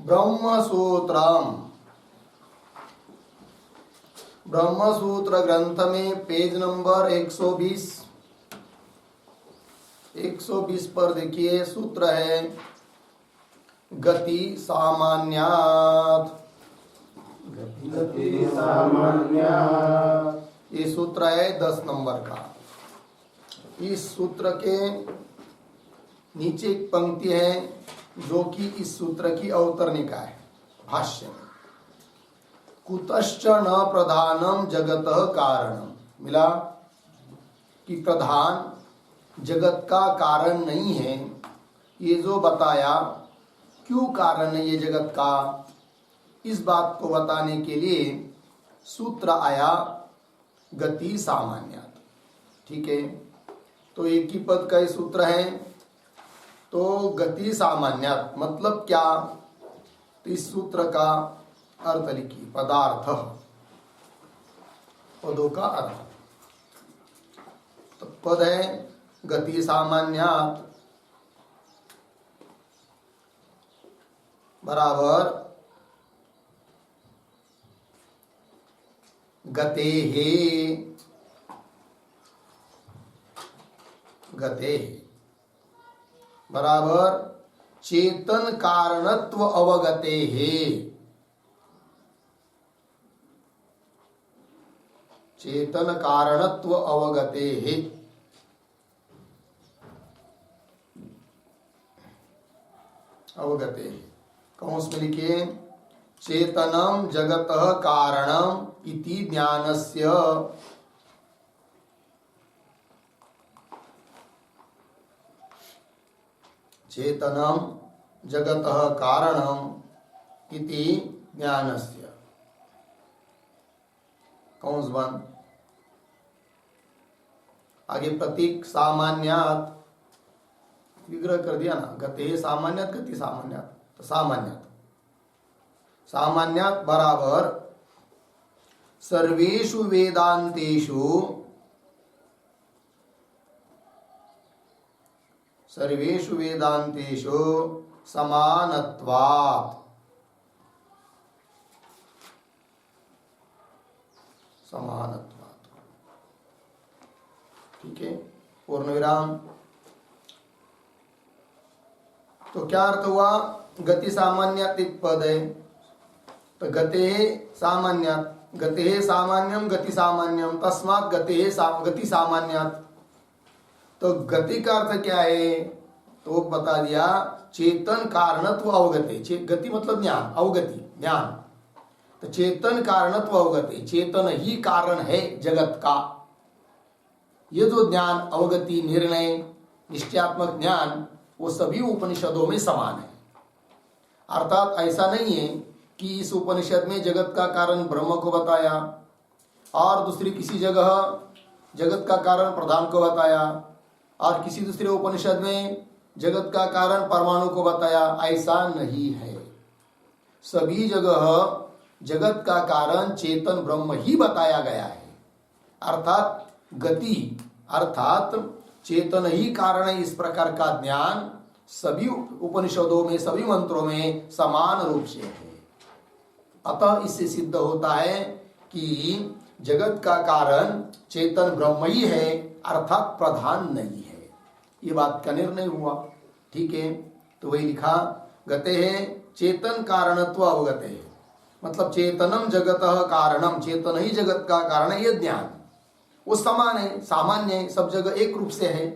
ब्रह्मसूत्रम। ब्रह्मसूत्र ग्रंथ में page number 120 पर देखिए, सूत्र है गति सामान्यात्। गति सामान्यात्। ये सूत्र है 10 नंबर का। इस सूत्र के नीचे एक पंक्ति है जो कि इस सूत्र की अवतरणिका है भाष्य में। कुतश्च न प्रधानम जगतः कारणम। मिला कि प्रधान जगत का कारण नहीं है, ये जो बताया। क्यों कारण है ये जगत का, इस बात को बताने के लिए सूत्र आया गति सामान्यात्। ठीक है, तो एक ही पद का ही सूत्र है। तो गति सामान्यात् मतलब क्या, तो इस सूत्र का अर्थ लिखिए। पदार्थ, पदों का अर्थ। तो पद है गति सामान्यात् बराबर गतेः। गतेः बराबर चेतन कारणत्व अवगतेः। चेतन कारणत्व अवगतेः। अवगतेः कौंस में लिखिए, चेतनम जगतः कारणम इति ज्ञानस्य चेतनम जगतः कारणम इति ज्ञानस्य। कौंस बंद। आगे प्रतीक सामान्यात्, विग्रह कर दिया ना। गते सामान्यात्, गति सामान्यात्। तो सामान्यात्, सामान्यात् बराबर सर्वेषु वेदांतेषु, सर्वेषु वेदांतेषु समानत्वात्। समानत्वात्। ठीक है, पूर्ण विराम। तो क्या अर्थ हुआ, गति सामान्यात् एक पद है। तो गते सामान्यात्, गते सामान्यम गति सामान्यम तस्मात् गति सामान्यात्। तो गति का अर्थ क्या है, तो बता दिया चेतन कारणत्व अवगते। गति मतलब ज्ञान, अवगति ज्ञान। तो चेतन कारणत्व अवगते, चेतन ही कारण है जगत का। ये जो ज्ञान, अवगति, निर्णय, निश्चयात्मक ज्ञान, वो सभी उपनिषदों में समान है। अर्थात ऐसा नहीं है कि इस उपनिषद में जगत का कारण ब्रह्म को बताया और दूसरी किसी जगह जगत का कारण प्रधान को बताया और किसी दूसरे उपनिषद में जगत का कारण परमाणु को बताया। ऐसा नहीं है। सभी जगह जगत का कारण चेतन ब्रह्म ही बताया गया है। अर्थात गति अर्थात चेतन ही कारण है। इस प्रकार का ज्ञान सभी उपनिषदों में, सभी मंत्रों में समान रूप से है। अतः इससे सिद्ध होता है कि जगत का कारण चेतन ब्रह्म ही है, अर्थात प्रधान नहीं है। ये बात का निर्णय हुआ। ठीक है, तो वही लिखा गते है चेतन कारणत्व अवगते है, मतलब चेतनम जगतः कारणम, चेतन ही जगत का कारण है। ये ज्ञान वो समान है, सामान्य है, सब जगह एक रूप से है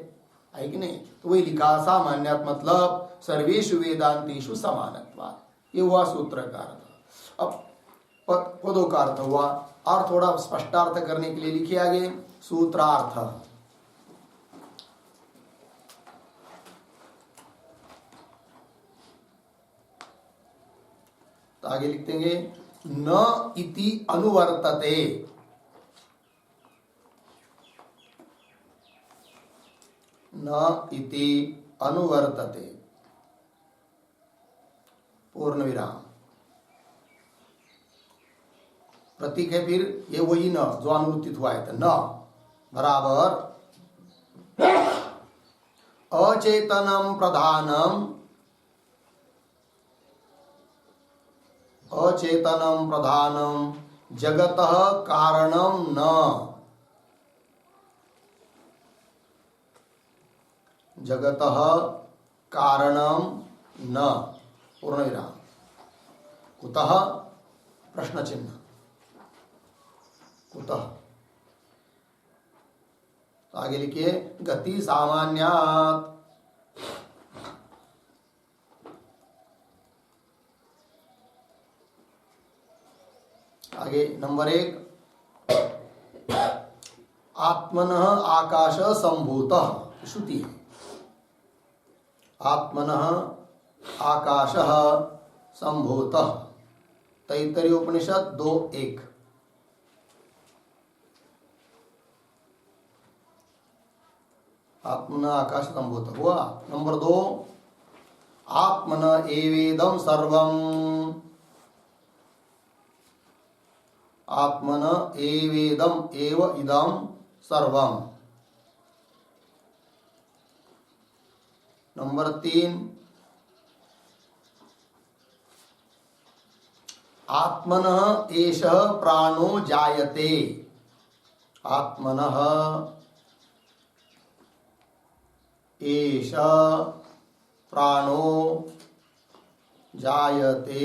कि नहीं। तो वही लिखा सामान्यात् मतलब सर्वेषु वेदांतेषु समानत्वात्। ये हुआ सूत्र का अर्थ। अब पदों का अर्थ हुआ, और थोड़ा स्पष्टार्थ करने के लिए लिखे आगे सूत्रार्थ। तो आगे लिख देंगे न इति अनुवर्तते। न इति अनुवर्तते, पूर्ण विराम। प्रतीक है फिर ये वही न जो अनुवृत्तित हुआ है। तो न बराबर अचेतनम प्रधानम अचेतनम प्रधानम जगतः कारणम न। जगतः कारणम न पूर्ण विराम। कुतः प्रश्न चिन्ह। कुतः तो आगे लिखिए गति सामान्यात्। आगे नंबर 1 आत्मनः आकाश संभूतः श्रुति है। आत्मनः आकाशः संभूतः तैत्तरीय उपनिषद 2:1। आत्मन आकाश संभूत हुआ। नंबर 2 आत्मन एवेदम सर्वम। आत्मन एवेदम एव इदम सर्वम। नंबर 3 आत्मनः एषः प्राणो जायते। आत्मनः एष प्राणो जायते।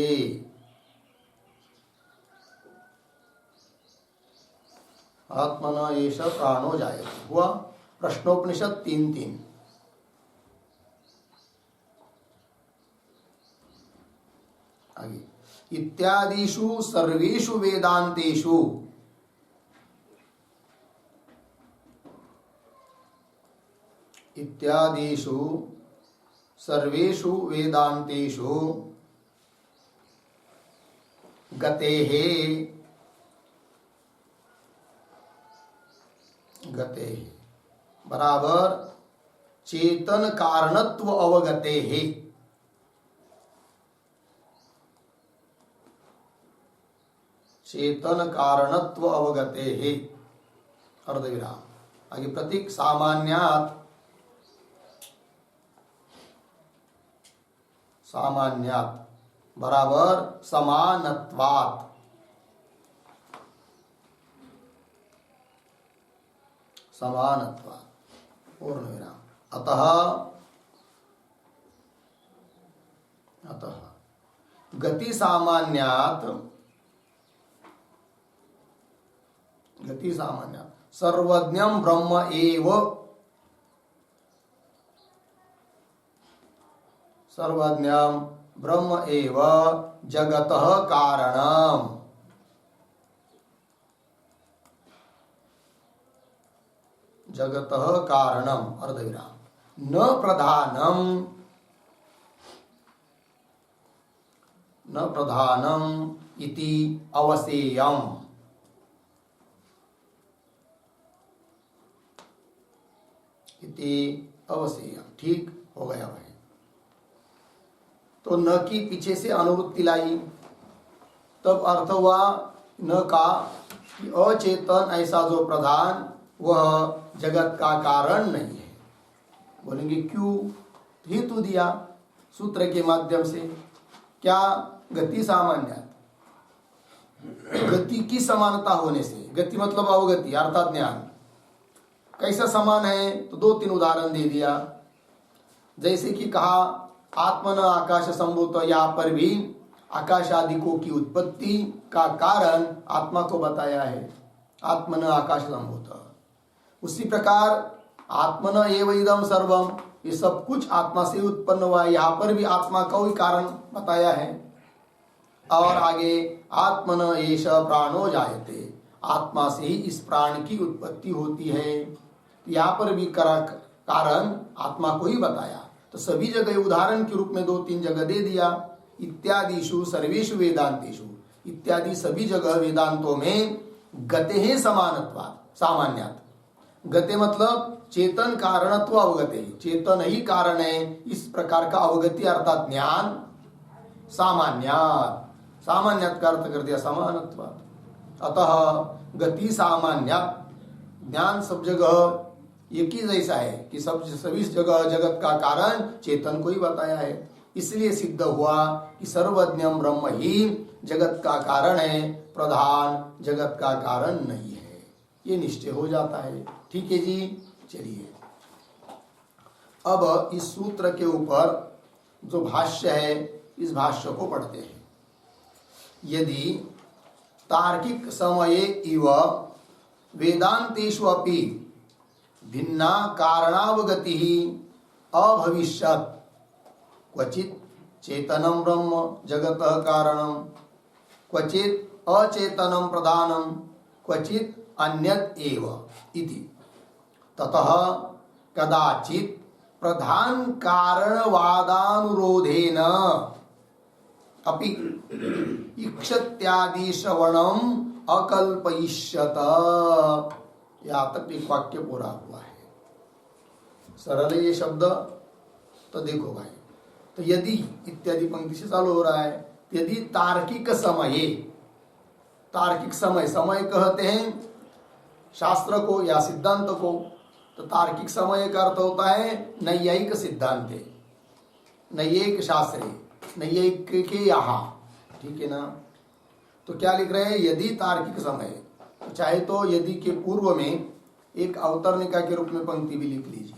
आत्मनः एष प्राणो जायते हुआ। प्रश्नोपनिषद 3:3। आगे इत्यादिषु सर्वेषु वेदांतेषु इत्यादिषु सर्वेषु वेदांतेषु गतेः गतेः बराबर चेतन कारणत्व अवगतेः। चेतन कारणत्व अवगतेः अर्धविराम। आगे प्रतीक सामान्यात्। सामान्यात् बराबर समानत्वात्। समानत्वात् पूर्ण विराम। अतः अतः गति सामान्यात् गति सामान्यात् सर्वज्ञं ब्रह्म एव। सर्वज्ञं ब्रह्म एव जगतः कारणम्। जगतः कारणम् अर्धविराम। न प्रधानम् न प्रधानम् इति अवसेयम्। इति अवसेयम्। ठीक हो गया भाई। तो न की पीछे से अनुवृत्ति लाई तब अर्थ हुआ न का कि अचेतन ऐसा जो प्रधान वह जगत का कारण नहीं है। बोलेंगे क्यों? हेतु दिया सूत्र के माध्यम से। क्या? गति सामान्य। गति की समानता होने से। गति मतलब अवगति अर्थात ज्ञान। कैसा समान है? तो 2-3 उदाहरण दे दिया। जैसे कि कहा आत्मन आकाश संभूत, यहाँ पर भी आकाश आदिकों की उत्पत्ति का कारण आत्मा को बताया है। आत्मन आकाश संभूत। उसी प्रकार आत्मन एव इदम सर्वम, ये सब कुछ आत्मा से उत्पन्न हुआ है। यहाँ पर भी आत्मा का ही कारण बताया है। और आगे आत्मन एष प्राणो जायते, आत्मा से ही इस प्राण की उत्पत्ति होती है। यहाँ पर भी कारण आत्मा को ही बताया। तो सभी जगह उदाहरण के रूप में 2-3 जगह दे दिया। इत्यादिषु सर्वेषु वेदांतेषु, इत्यादि सभी जगह वेदांतों में गते है समानत्वात् सामान्यात्। गते मतलब चेतन कारणत्व अवगते, चेतन ही कारण है इस प्रकार का अवगति अर्थात ज्ञान। सामान्यात्, सामान्यात् का अर्थ कर दिया समानत्वात्। अतः गति सामान्यात्, ज्ञान सब जगह एक ही जैसा है कि सब सभी जगह जगत का कारण चेतन को ही बताया है। इसलिए सिद्ध हुआ कि सर्वज्ञम ब्रह्म ही जगत का कारण है, प्रधान जगत का कारण नहीं है। ये निश्चय हो जाता है। ठीक है जी। चलिए अब इस सूत्र के ऊपर जो भाष्य है, इस भाष्य को पढ़ते हैं। यदि तार्किक समये इव वेदांतेषु अपि भिन्ना कारणावगति अभविष्यत्, क्वचित् चेतनं ब्रह्म जगतः कारणं, क्वचित् अचेतनं प्रधानं, क्वचित् अन्यत् एव इति, ततः कदाचित् प्रधान कारणवादानुरोधेन अपि इक्षत्यादि श्रवणम अकल्पयिष्यत। यहाँ तक एक वाक्य पूरा हुआ है। सरल है ये शब्द। तो देखो भाई, तो यदि इत्यादि पंक्ति से चालू हो रहा है। यदि तार्किक समय, तार्किक समय, समय कहते हैं शास्त्र को या सिद्धांत को, तो तार्किक समय का अर्थ होता है नैयायिक सिद्धांत, नैयायिक शास्त्र, नैयायिक के यहाँ। ठीक है ना। तो क्या लिख रहे हैं? यदि तार्किक समय, तो चाहे तो यदि के पूर्व में एक अवतरणिका के रूप में पंक्ति भी लिख लीजिए।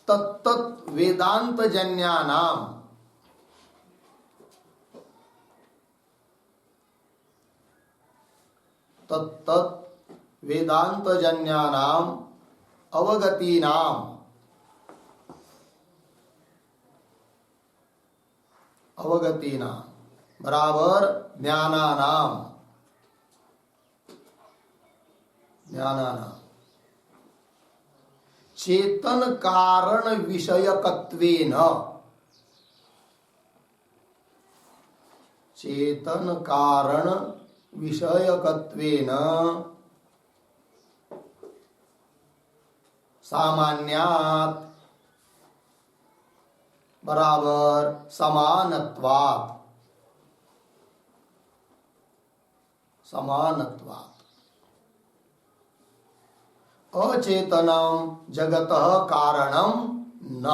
तत्तत् वेदांत जन्यानाम, तत्तत् वेदांत जन्यानाम अवगतीनाम, अवगतीनाम बराबर ज्ञानानाम, ज्ञानानाम चेतन कारण विषयकत्वेन, चेतन कारण विषयकत्वेन सामान्यात् बराबर समानत्वात्, समानत्वात् अचेतनम जगतः कारणम न,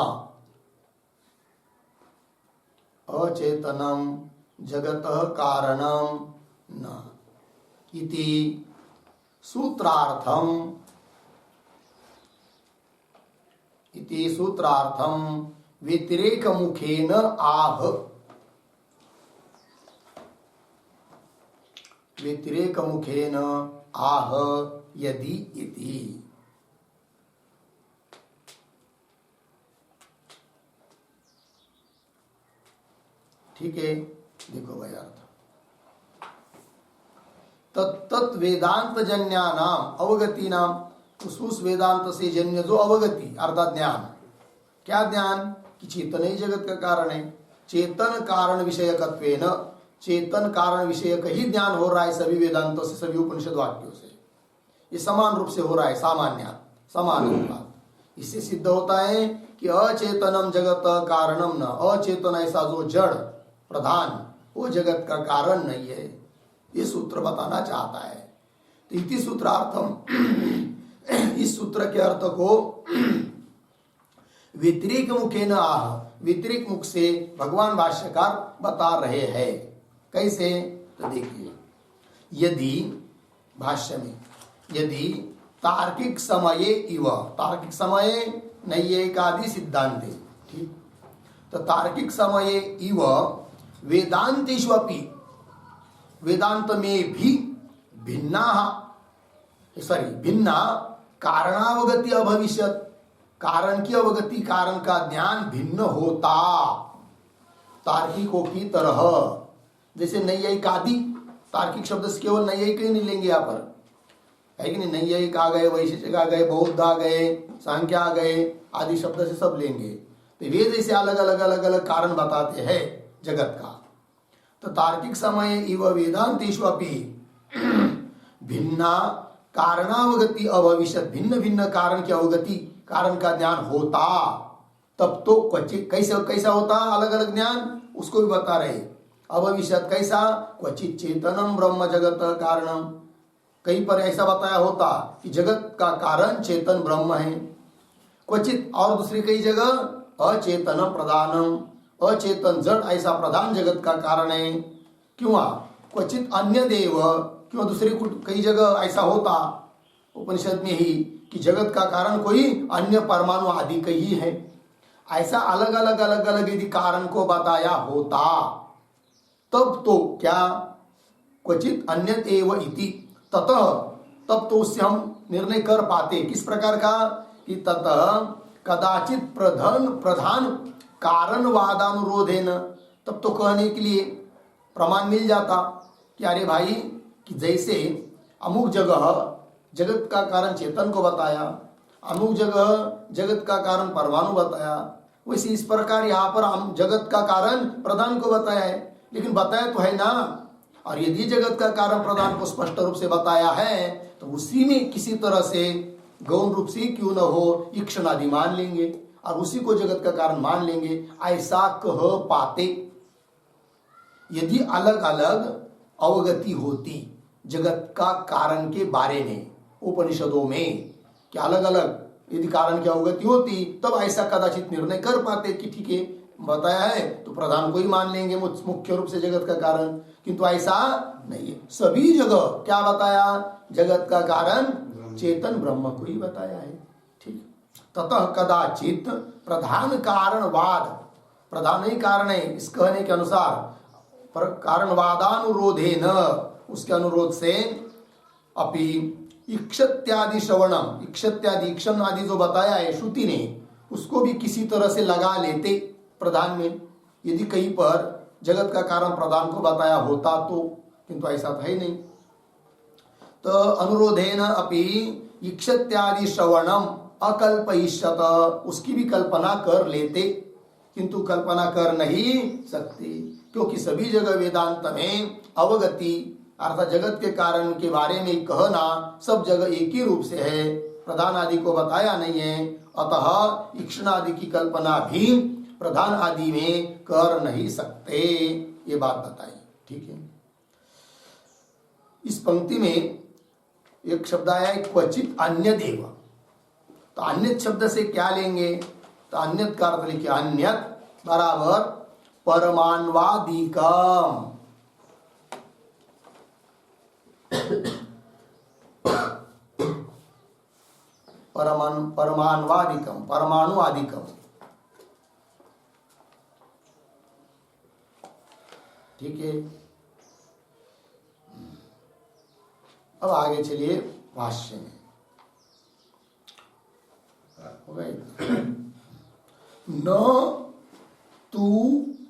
अचेतनम जगतः कारणम न इति सूत्रार्थम, इति सूत्रार्थम व्यतिरेक मुखेन आह, व्यतिरेक मुखेन आह यदि इति। ठीक है। देखो भाई अर्थ, तत्त वेदांत जन्यानाम अवगति नाम, उस वेदांत से जन्य जो अवगति अर्थात ज्ञान। क्या ज्ञान? कि चेतन ही जगत का कारण है। चेतन कारण विषयकत्वेन, चेतन कारण विषयक ही ज्ञान हो रहा है सभी वेदांतों से, सभी उपनिषद वाक्यों से। ये समान रूप से हो रहा है, सामान्य समान। इससे सिद्ध होता है कि अचेतनम जगत कारणम न, अचेतन ऐसा जो जड़ प्रधान, वो जगत का कारण नहीं है। ये सूत्र बताना चाहता है। तो इति सूत्रार्थम, इस सूत्र के अर्थ को व्यतिरिक मुखे न आह, व्यतिरिक मुख से भगवान भाष्यकार बता रहे हैं। कैसे? तो देखिए, यदि भाष्य में यदि तार्किक समये इव, तार्किक समय नैयायिकादि सिद्धांत, ठीक, तो तार्किक समये इव वेदांतेषु अपि, वेदांत में भी भिन्ना, सॉरी भिन्ना कारणावगति अभविष्यत, कारण की अवगति, कारण का ज्ञान भिन्न होता तार्किकों की तरह। जैसे नैयायिकादि, तार्किक शब्द से केवल नैयायिक ही नहीं लेंगे यहाँ पर, है कि नहीं? नैयायिक आ गए, वैशेषिक आ गए, बौद्ध आ गए, सांख्य आ गए, आदि शब्द से सब लेंगे। तो वे जैसे अलग अलग अलग अलग कारण बताते हैं जगत का। तो तार्किक समय इव वेदांतेषु अपि भिन्ना कारणावगति अभविष्यत, भिन्न भिन्न कारण की अवगति, कारण का ज्ञान होता। तब तो क्वचित, कैसा कैसा होता अलग अलग ज्ञान, उसको भी बता रहे। अभविष्यत कैसा? क्वचित चेतनम ब्रह्म जगत कारणम, कहीं पर ऐसा बताया होता कि जगत का कारण चेतन ब्रह्म है, क्वचित और दूसरी कई जगह अचेतन प्रधानम, अचेतन जड़ ऐसा प्रधान जगत का कारण है। क्यों क्वचित अन्य देव, क्यों दूसरी कई जगह ऐसा होता उपनिषद में ही कि जगत का कारण कोई अन्य परमाणु आदि का ही है। ऐसा अलग अलग यदि कारण को बताया होता तब तो क्या क्वचित अन्य एव इति ततः, तब तो उससे हम निर्णय कर पाते किस प्रकार का कि ततः कदाचित प्रधान कारणवादानुरोधेन, तब तो कहने के लिए प्रमाण मिल जाता कि अरे भाई कि जैसे अमुक जगह जगत का कारण चेतन को बताया, अमुक जगह जगत का कारण परमाणु बताया, वैसे इस प्रकार यहाँ पर हम जगत का कारण प्रधान को बताया है, लेकिन बताया तो है ना। और यदि जगत का कारण प्रधान को स्पष्ट रूप से बताया है तो उसी में किसी तरह से गौण रूप से क्यों न हो ईक्षणादि मान लेंगे और उसी को जगत का कारण मान लेंगे, ऐसा कह पाते। यदि अलग अलग अवगति होती जगत का कारण के बारे में उपनिषदों में, कि अलग अलग यदि कारण की अवगति होती तब ऐसा कदाचित निर्णय कर पाते कि ठीक है बताया है तो प्रधान को ही मान लेंगे मुख्य रूप से जगत का कारण, किंतु ऐसा नहीं है। सभी जगह क्या बताया, जगत का कारण चेतन ब्रह्म को ही बताया है। ठीक, ततः कदाचित प्रधान कारणवाद, प्रधान ही कारण है इस कहने के अनुसार, पर कारणवादानुरोधे न, उसके अनुरोध से अपि इक्षत्यादि श्रवणम, इक्षत्यादि ईक्षण आदि जो बताया है श्रुति ने उसको भी किसी तरह से लगा लेते प्रधान में, यदि कहीं पर जगत का कारण प्रधान को बताया होता तो, किंतु ऐसा था ही नहीं। तो अनुरोधेन अपि इक्षत्यादि श्रवणम अकल्पयिष्यत, उसकी भी कल्पना कर लेते, किंतु कल्पना कर नहीं सकते क्योंकि सभी जगह वेदांत में अवगति अर्थात जगत के कारण के बारे में कहना सब जगह एक ही रूप से है, प्रधान आदि को बताया नहीं है, अतः ईक्षण आदि की कल्पना भी प्रधान आदि में कर नहीं सकते, ये बात बताई। ठीक है, इस पंक्ति में एक शब्द आया है क्वचित अन्य देव, तो अन्य शब्द से क्या लेंगे, तो अन्यत का अर्थ लिखिए अन्यत बराबर परमाणुवादिकम, परमाणुवादिकम, परमाणुवादिकम। ठीक है, अब आगे चलिए भाष्य में। न तू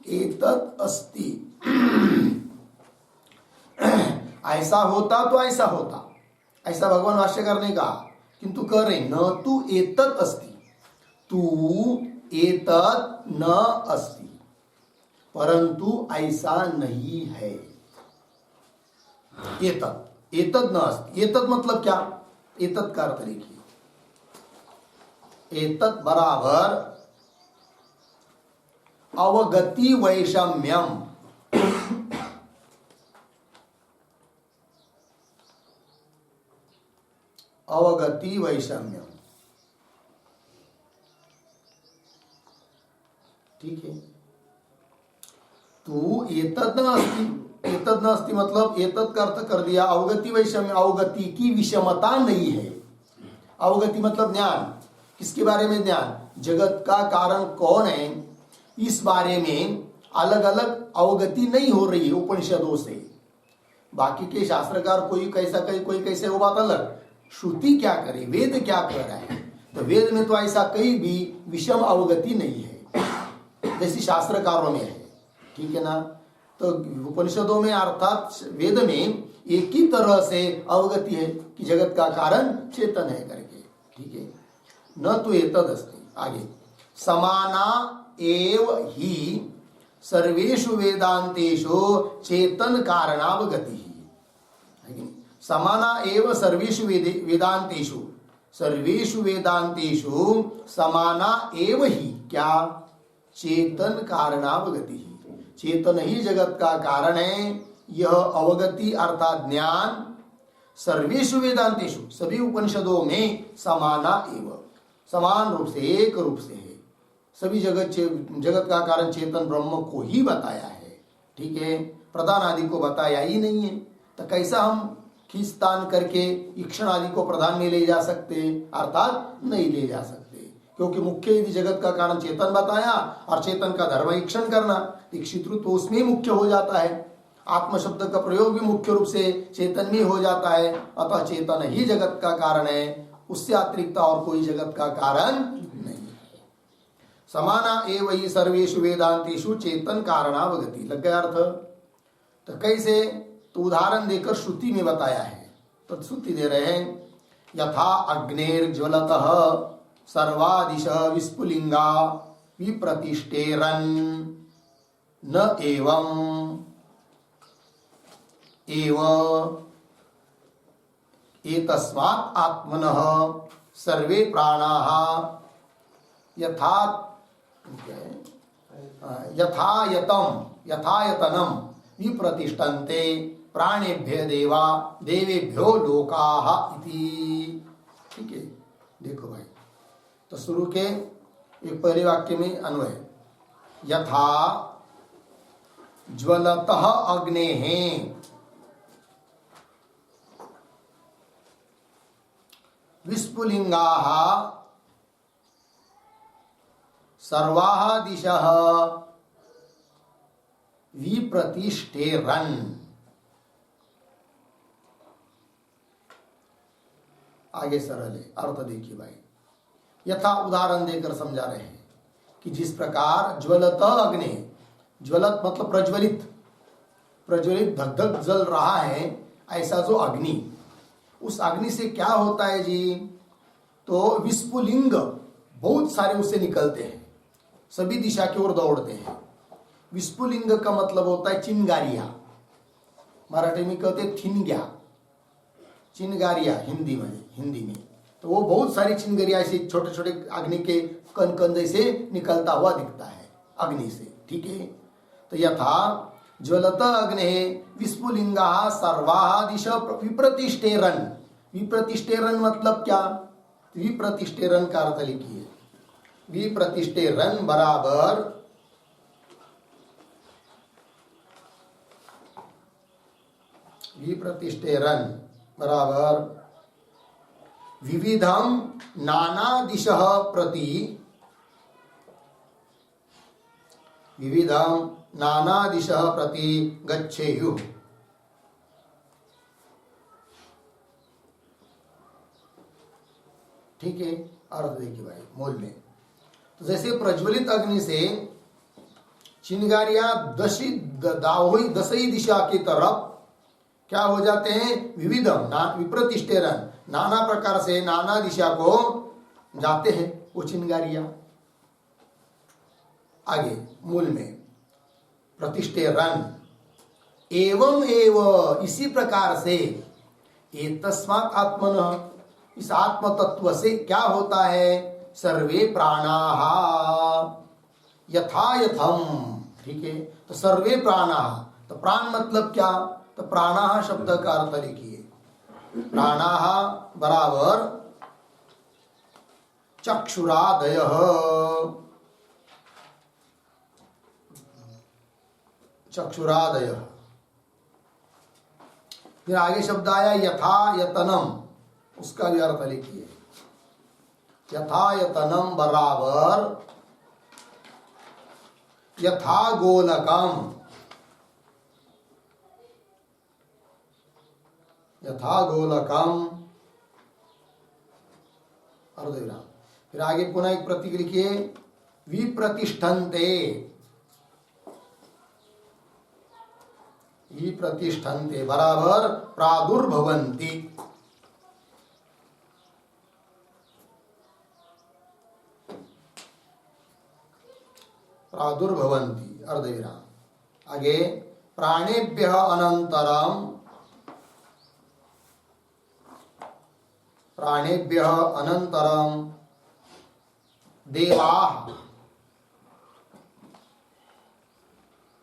एतत् अस्ति, ऐसा होता तो ऐसा होता, ऐसा भगवान भाष्यकार ने कहा, किंतु कह रहे न तू एतत् अस्ति, तू एतत् न अस्ति, परंतु ऐसा नहीं है। एतत्, एतत् न अस्ति, एतत् मतलब क्या, एतत् का अर्थ लिखिए, एतत् बराबर अवगति वैषम्यम, अवगति वैषम्यम। ठीक है, तो एतत् न अस्ति, एतत् न अस्ति मतलब एतत् का अर्थ कर दिया अवगति वैषम्य, अवगति की विषमता नहीं है। अवगति मतलब ज्ञान, किसके बारे में ज्ञान, जगत का कारण कौन है इस बारे में अलग अलग अवगति नहीं हो रही है उपनिषदों से। बाकी के शास्त्रकार कोई कैसा कहे कोई कैसे, वो बात अलग, श्रुति क्या करे, वेद क्या कह रहा है, तो वेद में तो ऐसा कहीं भी विषम अवगति नहीं है जैसी शास्त्रकारों में है। ठीक है ना, तो उपनिषदों में अर्थात वेद में एक ही तरह से अवगति है कि जगत का कारण चेतन है करके। ठीक है, न तो एतद् अस्ति, आगे समाना एव ही सर्वेषु वेदांतेषु चेतन कारणावगति, समाना एव सर्वेषु वेदांतेषु, सर्वेषु वेदांतेषु समाना एव ही क्या, चेतन कारणावगति, चेतन ही जगत का कारण है। यह अवगति अर्थात ज्ञान सर्वेषु वेदांतेषु, सभी उपनिषदों में समाना एव, समान रूप से, एक रूप से है। सभी जगत का कारण चेतन ब्रह्म को ही बताया है, ठीक है, प्रधान आदि को बताया ही नहीं है। तो कैसा हम खींचतान करके ईक्षण आदि को प्रधान में ले जा सकते, अर्थात नहीं ले जा सकते, क्योंकि मुख्य यदि जगत का कारण चेतन बताया और चेतन का धर्म ईक्षण करना, ईक्षित रूप तो उसमें मुख्य हो जाता है। आत्म शब्द का प्रयोग भी मुख्य रूप से चेतन में हो जाता है, अतः चेतन ही जगत का कारण है, उससे अतिरिक्त और कोई जगत का कारण नहीं है। समाना एव ही सर्वेषु वेदांतेषु चेतन कारणावगति, लग गया अर्थ। तो कैसे, तो उदाहरण देकर श्रुति में बताया है, तो श्रुति दे रहे हैं, यथा अग्निर्ज्वलतः सर्वादिश विस्फुलिंगा विप्रतिष्ठेरन् न एवं एव एतस्मात् आत्मनः सर्वे प्राणाः यथायतनम विप्रतिष्ठन्ते प्राणेभ्य देवा देवेभ्यो लोकाः इति। ठीक है, देखो भाई, तो शुरू के एक पहले वाक्य में अन्वय, यथा ज्वलतः अग्नेः विस्फुलिंगाः सर्वाः दिशः विप्रतिष्ठेरन्। आगे सरल है, अर्थ देखिए भाई, यथा उदाहरण देकर समझा रहे हैं कि जिस प्रकार ज्वलत अग्नि, ज्वलत मतलब प्रज्वलित, प्रज्वलित धक धक जल रहा है, ऐसा जो अग्नि, उस अग्नि से क्या होता है जी, तो विस्फुलिंग बहुत सारे उससे निकलते हैं, सभी दिशा की ओर दौड़ते हैं। विस्फुलिंग का मतलब होता है चिंगारिया, मराठी में कहते हैं थिनग्या, चिंगारिया हिंदी में, तो वो बहुत सारी चिंगारिया ऐसे छोटे छोटे अग्नि के कण कण जैसे निकलता हुआ दिखता है अग्नि से, ठीक है। तो यथा ज्वलत अग्ने विस्फुलिंगा सर्वाः दिश विप्रतिष्ठेरन्, विप्रतिष्ठेरन् मतलब क्या, विप्रतिष्ठेरन् का अर्थ लिखिए, विप्रतिष्ठेरन् बराबर विप्रतिष्ठेरन् बराबर विविधम नाना दिशः प्रति, विविधम नाना दिशः प्रति गच्छेयुः। ठीक है, अर्थ देखिए भाई मूल में, तो जैसे प्रज्वलित अग्नि से चिंगारियां दसई दिशा की तरफ क्या हो जाते हैं, विविधम विप्रतिष्ठेरन्, नाना प्रकार से नाना दिशा को जाते हैं वो चिंगारियां। आगे मूल में प्रतिष्ठेरन् एवं एव, इसी प्रकार से, एतस्मात् आत्मनः, इस आत्म तत्व से क्या होता है, सर्वे प्राणाः यथा यथम। ठीक है, तो सर्वे प्राणाः, तो प्राण मतलब क्या, तो प्राणाः शब्द का अर्थ लिखिए, प्राणाः बराबर चक्षुरादयः, चक्षुरादयः। फिर आगे शब्द आया यथा यतनम, उसका भी अर्थ लिखिए, यथा यतनम बराबर यथा गोलकम, यथा गोलकम अर्धविराम। फिर आगे पुनः एक प्रतीक लिखिए, विप्रतिष्ठन्ते, विप्रतिष्ठन्ते बराबर प्रादुर्भवन्ति, प्रादुर्भवन्ति अर्धविराम। आगे प्राणेभ्यः अनंतरम, प्राणेभ्यः अनंतरम देवाः,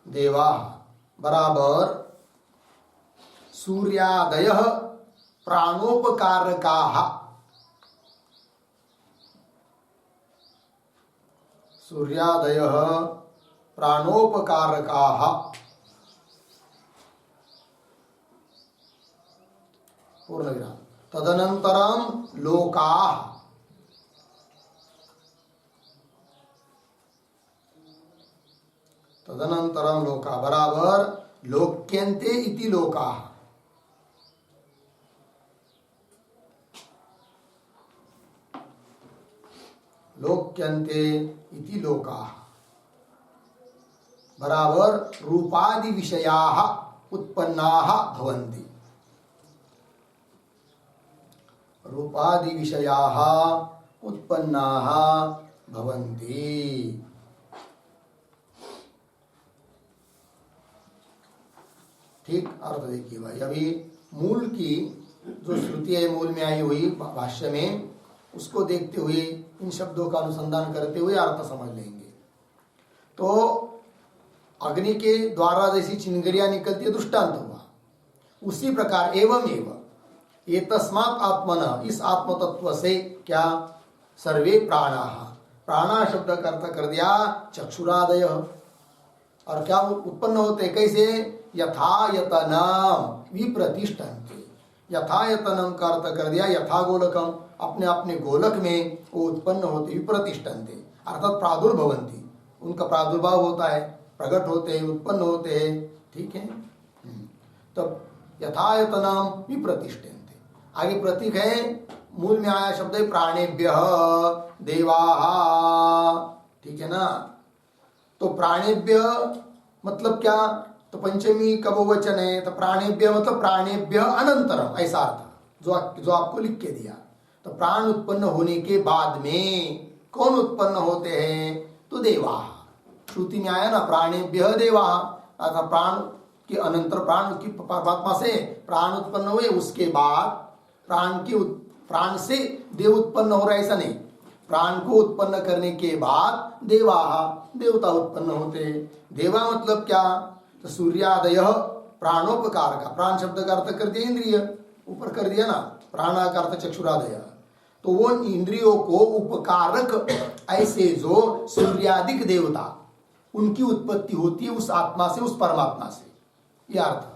देवाः बराबर सूर्यादयः प्राणोपकारकाः, सूर्यादयः प्राणोपकारकाः, पूर्णविराम, तदनन्तरं लोकाः, तदनन्तरं लोका बराबर लोक्यन्ते इति लोकाः, लोक्यन्ते इति लोकाः बराबर रूपादि विषयाः उत्पन्नाः भवन्ति, रूपादि विषयाः उत्पन्नाः भवन्ति। ठीक, अर्थ देखिए भाई, अभी मूल की जो श्रुति है मूल में आई हुई भाष्य में, उसको देखते हुए इन शब्दों का अनुसंधान करते हुए अर्थ समझ लेंगे। तो अग्नि के द्वारा जैसी चिंगारियां निकलती है दृष्टांत हुआ, उसी प्रकार एवं ये तस्मात् आत्मन, इस आत्म तत्व से क्या, सर्वे प्राणाः, प्राणा शब्द का अर्थ कर दिया चक्षुरादय, और क्या उत्पन्न होते कैसे, यथायतनम विप्रतिष्ठन्ते, यथायतनम का अर्थ कर दिया यथा गोलकम, अपने अपने गोलक में वो उत्पन्न होते, विप्रतिष्ठन्ते अर्थात प्रादुर्भवन्ति, उनका प्रादुर्भाव होता है, प्रकट होते हैं, उत्पन्न होते हैं। ठीक है, तब यथायतनम विप्रतिष्ठन्ते। आगे प्रतीक है, मूल में आया शब्द है प्राणेभ्यः देवाः, ठीक है ना। तो प्राणेभ्य मतलब क्या, तो पंचमी का बहुवचन है, तो प्राणेभ्य मतलब प्राणेभ्य अनंतरम, ऐसा अर्थ जो आपको लिख के दिया। तो प्राण उत्पन्न होने के बाद में कौन उत्पन्न होते हैं, तो देवा, श्रुति में आया ना प्राणेभ्य देवा, अर्थात प्राण के अनंतर प्राण की परमात्मा से प्राण उत्पन्न हुए, उसके बाद प्राण से देव उत्पन्न हो रहा है, ऐसा नहीं, प्राण को उत्पन्न करने के बाद देवा, देवता उत्पन्न होते। देवा मतलब क्या, तो सूर्यादय प्राणोपकार का, प्राण शब्द का अर्थ कर दिया इंद्रिय, ऊपर कर दिया ना, प्राणा का अर्थ चक्षुरादय, तो वो इंद्रियों को उपकारक, ऐसे जो सूर्यादिक देवता, उनकी उत्पत्ति होती है उस आत्मा से, उस परमात्मा से, यह अर्थ।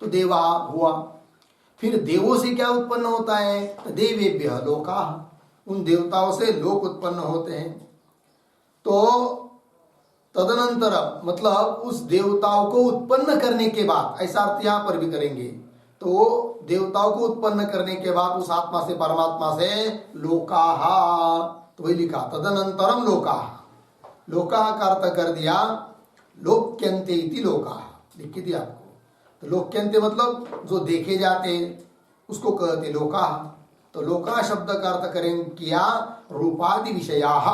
तो देवा हुआ, फिर देवों से क्या उत्पन्न होता है, तो देवेभ्यः लोकाः, उन देवताओं से लोक उत्पन्न होते हैं। तो तदनंतर मतलब उस देवताओं को उत्पन्न करने के बाद, ऐसा अर्थ यहाँ पर भी करेंगे, तो देवताओं को उत्पन्न करने के बाद उस आत्मा से, परमात्मा से लोकाः, तो वही लिखा तदनंतरम लोकाः, लोकाः का अर्थ कर दिया लोक्यन्ते इति लोकाः, लिख के दिया आपको। तो लोक्यन्ते मतलब जो देखे जाते उसको कहते लोकाः। तो लोका शब्द का अर्थ करेंगे किया रूपादि विषयाः,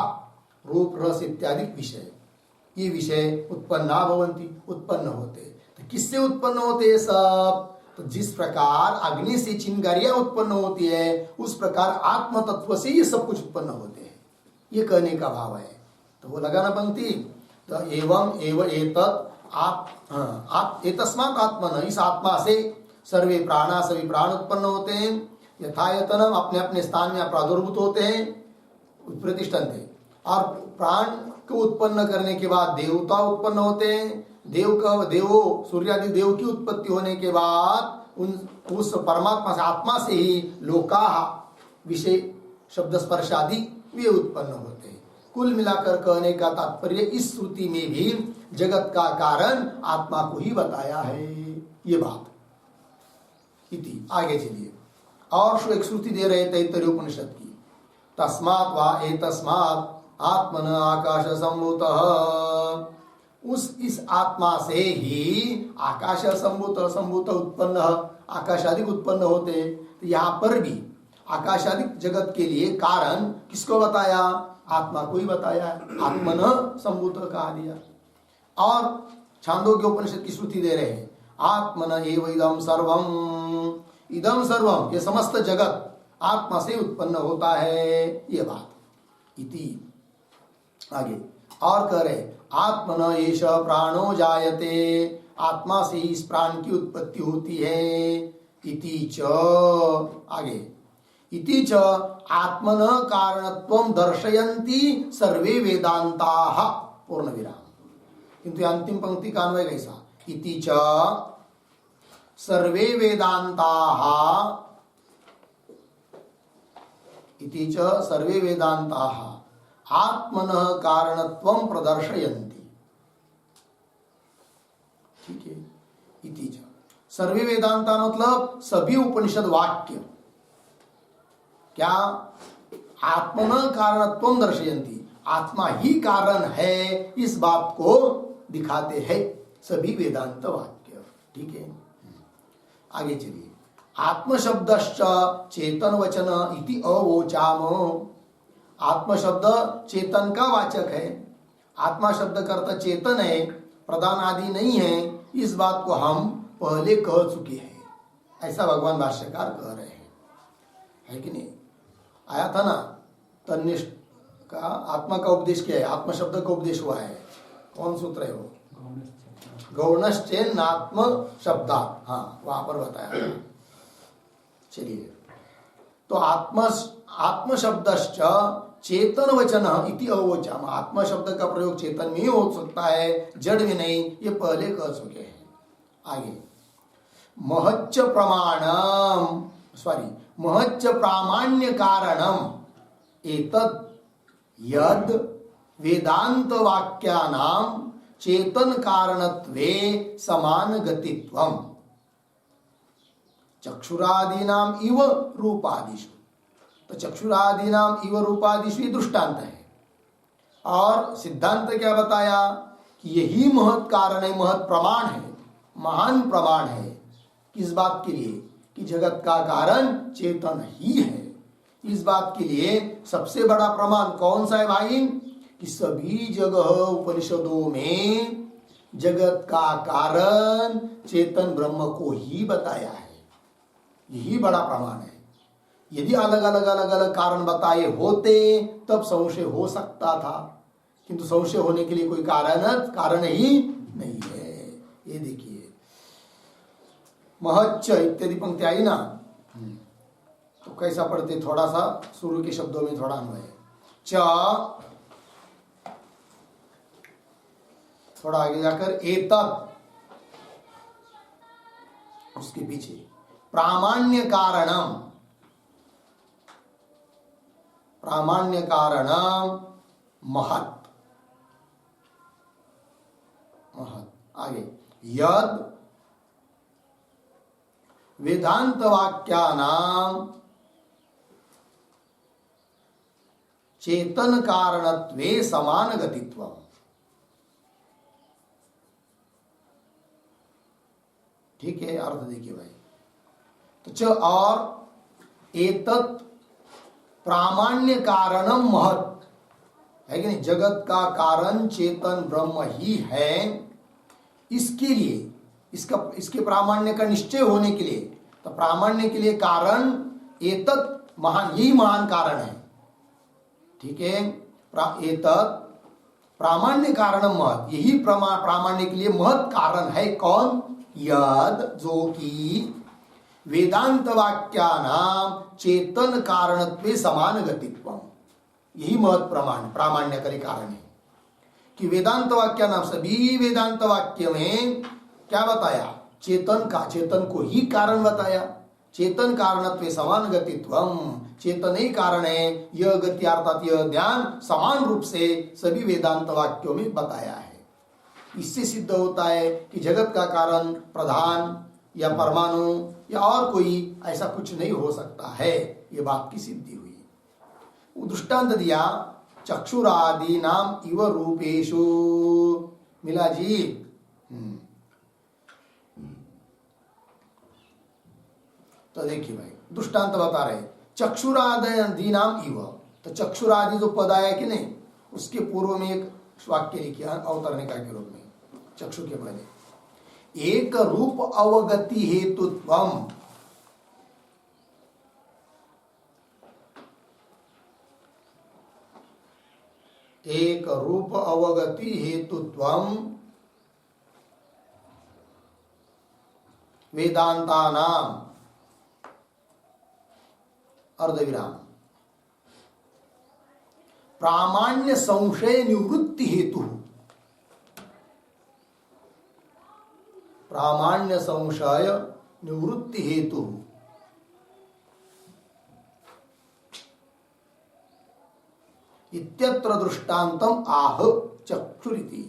रूप रस इत्यादि विषय, ये विषय उत्पन्ना भवन्ति, उत्पन्न होते। तो किससे उत्पन्न होते हैं सब, तो जिस प्रकार अग्नि से चिंगारियां उत्पन्न होती है, उस प्रकार आत्म तत्व से ये सब कुछ उत्पन्न होते हैं, ये कहने का भाव है। तो वो लगाना पंक्ति, तो एवं एव एतत् एतस्मात् आत्मन, इस आत्मा से सर्वे प्राणा, सभी प्राण उत्पन्न होते हैं, यथायतनम अपने अपने स्थान में प्रादुर्भूत होते हैं, प्रतिष्ठन्ते, और प्राण को उत्पन्न करने के बाद देवता उत्पन्न होते हैं, देवो सूर्यादि देव की उत्पत्ति होने के बाद उस परमात्मा से, आत्मा से ही लोकाः, विषय शब्द स्पर्शादि वे उत्पन्न होते हैं। कुल मिलाकर कहने का तात्पर्य इस श्रुति में भी जगत का कारण आत्मा को ही बताया है, ये बात इति। आगे चलिए, और एक श्रुति दे रहे तैत्तरीय उपनिषद की, तस्मात् वा एतस्मात् आत्मन आकाश संभूतः, इस आत्मा से ही आकाश संभूत उत्पन्न, आकाशादिक उत्पन्न होते। तो यहाँ पर भी आकाशादिक जगत के लिए कारण किसको बताया, आत्मा को ही बताया, आत्मन संभूत कहा दिया। और छांदोग्य उपनिषद की श्रुति दे रहे हैं, आत्मन एव इदं सर्वम, इदं सर्वम ये समस्त जगत आत्मा से उत्पन्न होता है, ये बात इति। आगे और कह रहे, आत्मन एष प्राणो जायते, आत्मा से इस प्राण की उत्पत्ति होती है, इति च आगे इति च आत्मन कारणत्वं दर्शयन्ति सर्वे वेदांताः पूर्ण विराम। किंतु अंतिम पंक्ति का अन्वय कैसा इति च सर्वे वेदांताः इति च सर्वे वेदांताः आत्मनः कारणत्वं प्रदर्शयन्ति। ठीक है, इति च सर्वे वेदांता मतलब सभी उपनिषद वाक्य क्या आत्मनः कारणत्वं दर्शयन्ति, आत्मा ही कारण है इस बात को दिखाते हैं सभी वेदांत वाक्य। ठीक है, आगे चलिए। आत्म शब्दश्च चेतन वचन इति अवोचाम। आत्म शब्द चेतन का वाचक है, आत्मा शब्द करता चेतन है, प्रधान आदि नहीं है, इस बात को हम पहले कह चुके हैं, ऐसा भगवान भाष्यकार कह रहे हैं, है कि नहीं। आया था ना तन्निष्ठ का आत्मा का उपदेश किया है, आत्म शब्द का उपदेश हुआ है, कौन सूत्र है वो, गौणश्चेन्नात्म शब्दा, हाँ वहां पर बताया। चलिए, तो आत्म शब्दश्च चेतन वचन इति अवोचाम। आत्मा शब्द का प्रयोग चेतन में ही हो सकता है, जड़ में नहीं, ये पहले कह चुके हैं। आगे महच्च प्रमाणम महच्च प्रामाण्य कारणम एतत् यद वेदांत वाक्यानाम चेतन कारणत्वे समान गतित्वम चक्षुरादीनाम इव रूपादिषु। तो चक्षुरादीनाम इव रूपादिषु ये दृष्टांत है, और सिद्धांत क्या बताया कि यही महत् कारण है, महत् प्रमाण है, महान प्रमाण है। किस बात के लिए कि जगत का कारण चेतन ही है। इस बात के लिए सबसे बड़ा प्रमाण कौन सा है भाई, कि सभी जगह उपनिषदों में जगत का कारण चेतन ब्रह्म को ही बताया है, यही बड़ा प्रमाण है। यदि अलग अलग कारण बताए होते तब संशय हो सकता था, किंतु संशय होने के लिए कोई कारण ही नहीं है। ये देखिए महच्च इत्यादि पंक्ति आई ना, तो कैसा पढ़ते, थोड़ा सा शुरू के शब्दों में थोड़ा अन्वय है। च थोड़ा आगे जाकर एतत्, उसके पीछे प्रामाण्य कारणम महत् आगे यद वेदांत वाक्यानाम चेतन कारणत्वे समान गतित्वम। ठीक है, अर्थ देखिए भाई। तो च और एतत् प्रामाण्य कारणम महत् है कि नहीं, जगत का कारण चेतन ब्रह्म ही है। इसके लिए इसके प्रामाण्य का निश्चय होने के लिए, तो प्रामाण्य के लिए कारण एतत् महान, यही महान कारण है। ठीक है, एतत् प्रामाण्य कारणम महत्, यही प्रामाण्य के लिए महत् कारण है। कौन, यद, जो कि वेदांत वाक्यानाम चेतन कारणत्वे समान गतित्वम, यही महत् प्रामाण्य करे कारण है कि वेदांत वाक्यानाम, सभी वेदांत वाक्य में क्या बताया, चेतन को ही कारण बताया। चेतन कारणत्वे समान गतित्वम, चेतन ही कारण है, यह गति अर्थात यह ज्ञान समान रूप से सभी वेदांत वाक्यों में बताया है। इससे सिद्ध होता है कि जगत का कारण प्रधान या परमाणु या और कोई ऐसा कुछ नहीं हो सकता है, ये बात की सिद्धि हुई। वो दृष्टांत दिया चक्षुरादि नाम इव रूपेशु, मिला जी। तो देखिए भाई दृष्टांत बता रहे चक्षुरादि नाम इव, तो चक्षुरादि जो पद आया कि नहीं, उसके पूर्व में एक वाक्य लिखा अवतरणिका के रूप में, चक्षु के पहले एक रूप अवगति हेतुत्वम, एक रूप अवगति हेतुत्वम वेदांतानाम अर्धविराम। प्रामाण्य संशय निवृत्ति हेतु, प्रामाण्य संशय निवृत्ति हेतु इत्यत्र दृष्टांतम आह चक्षुरिति।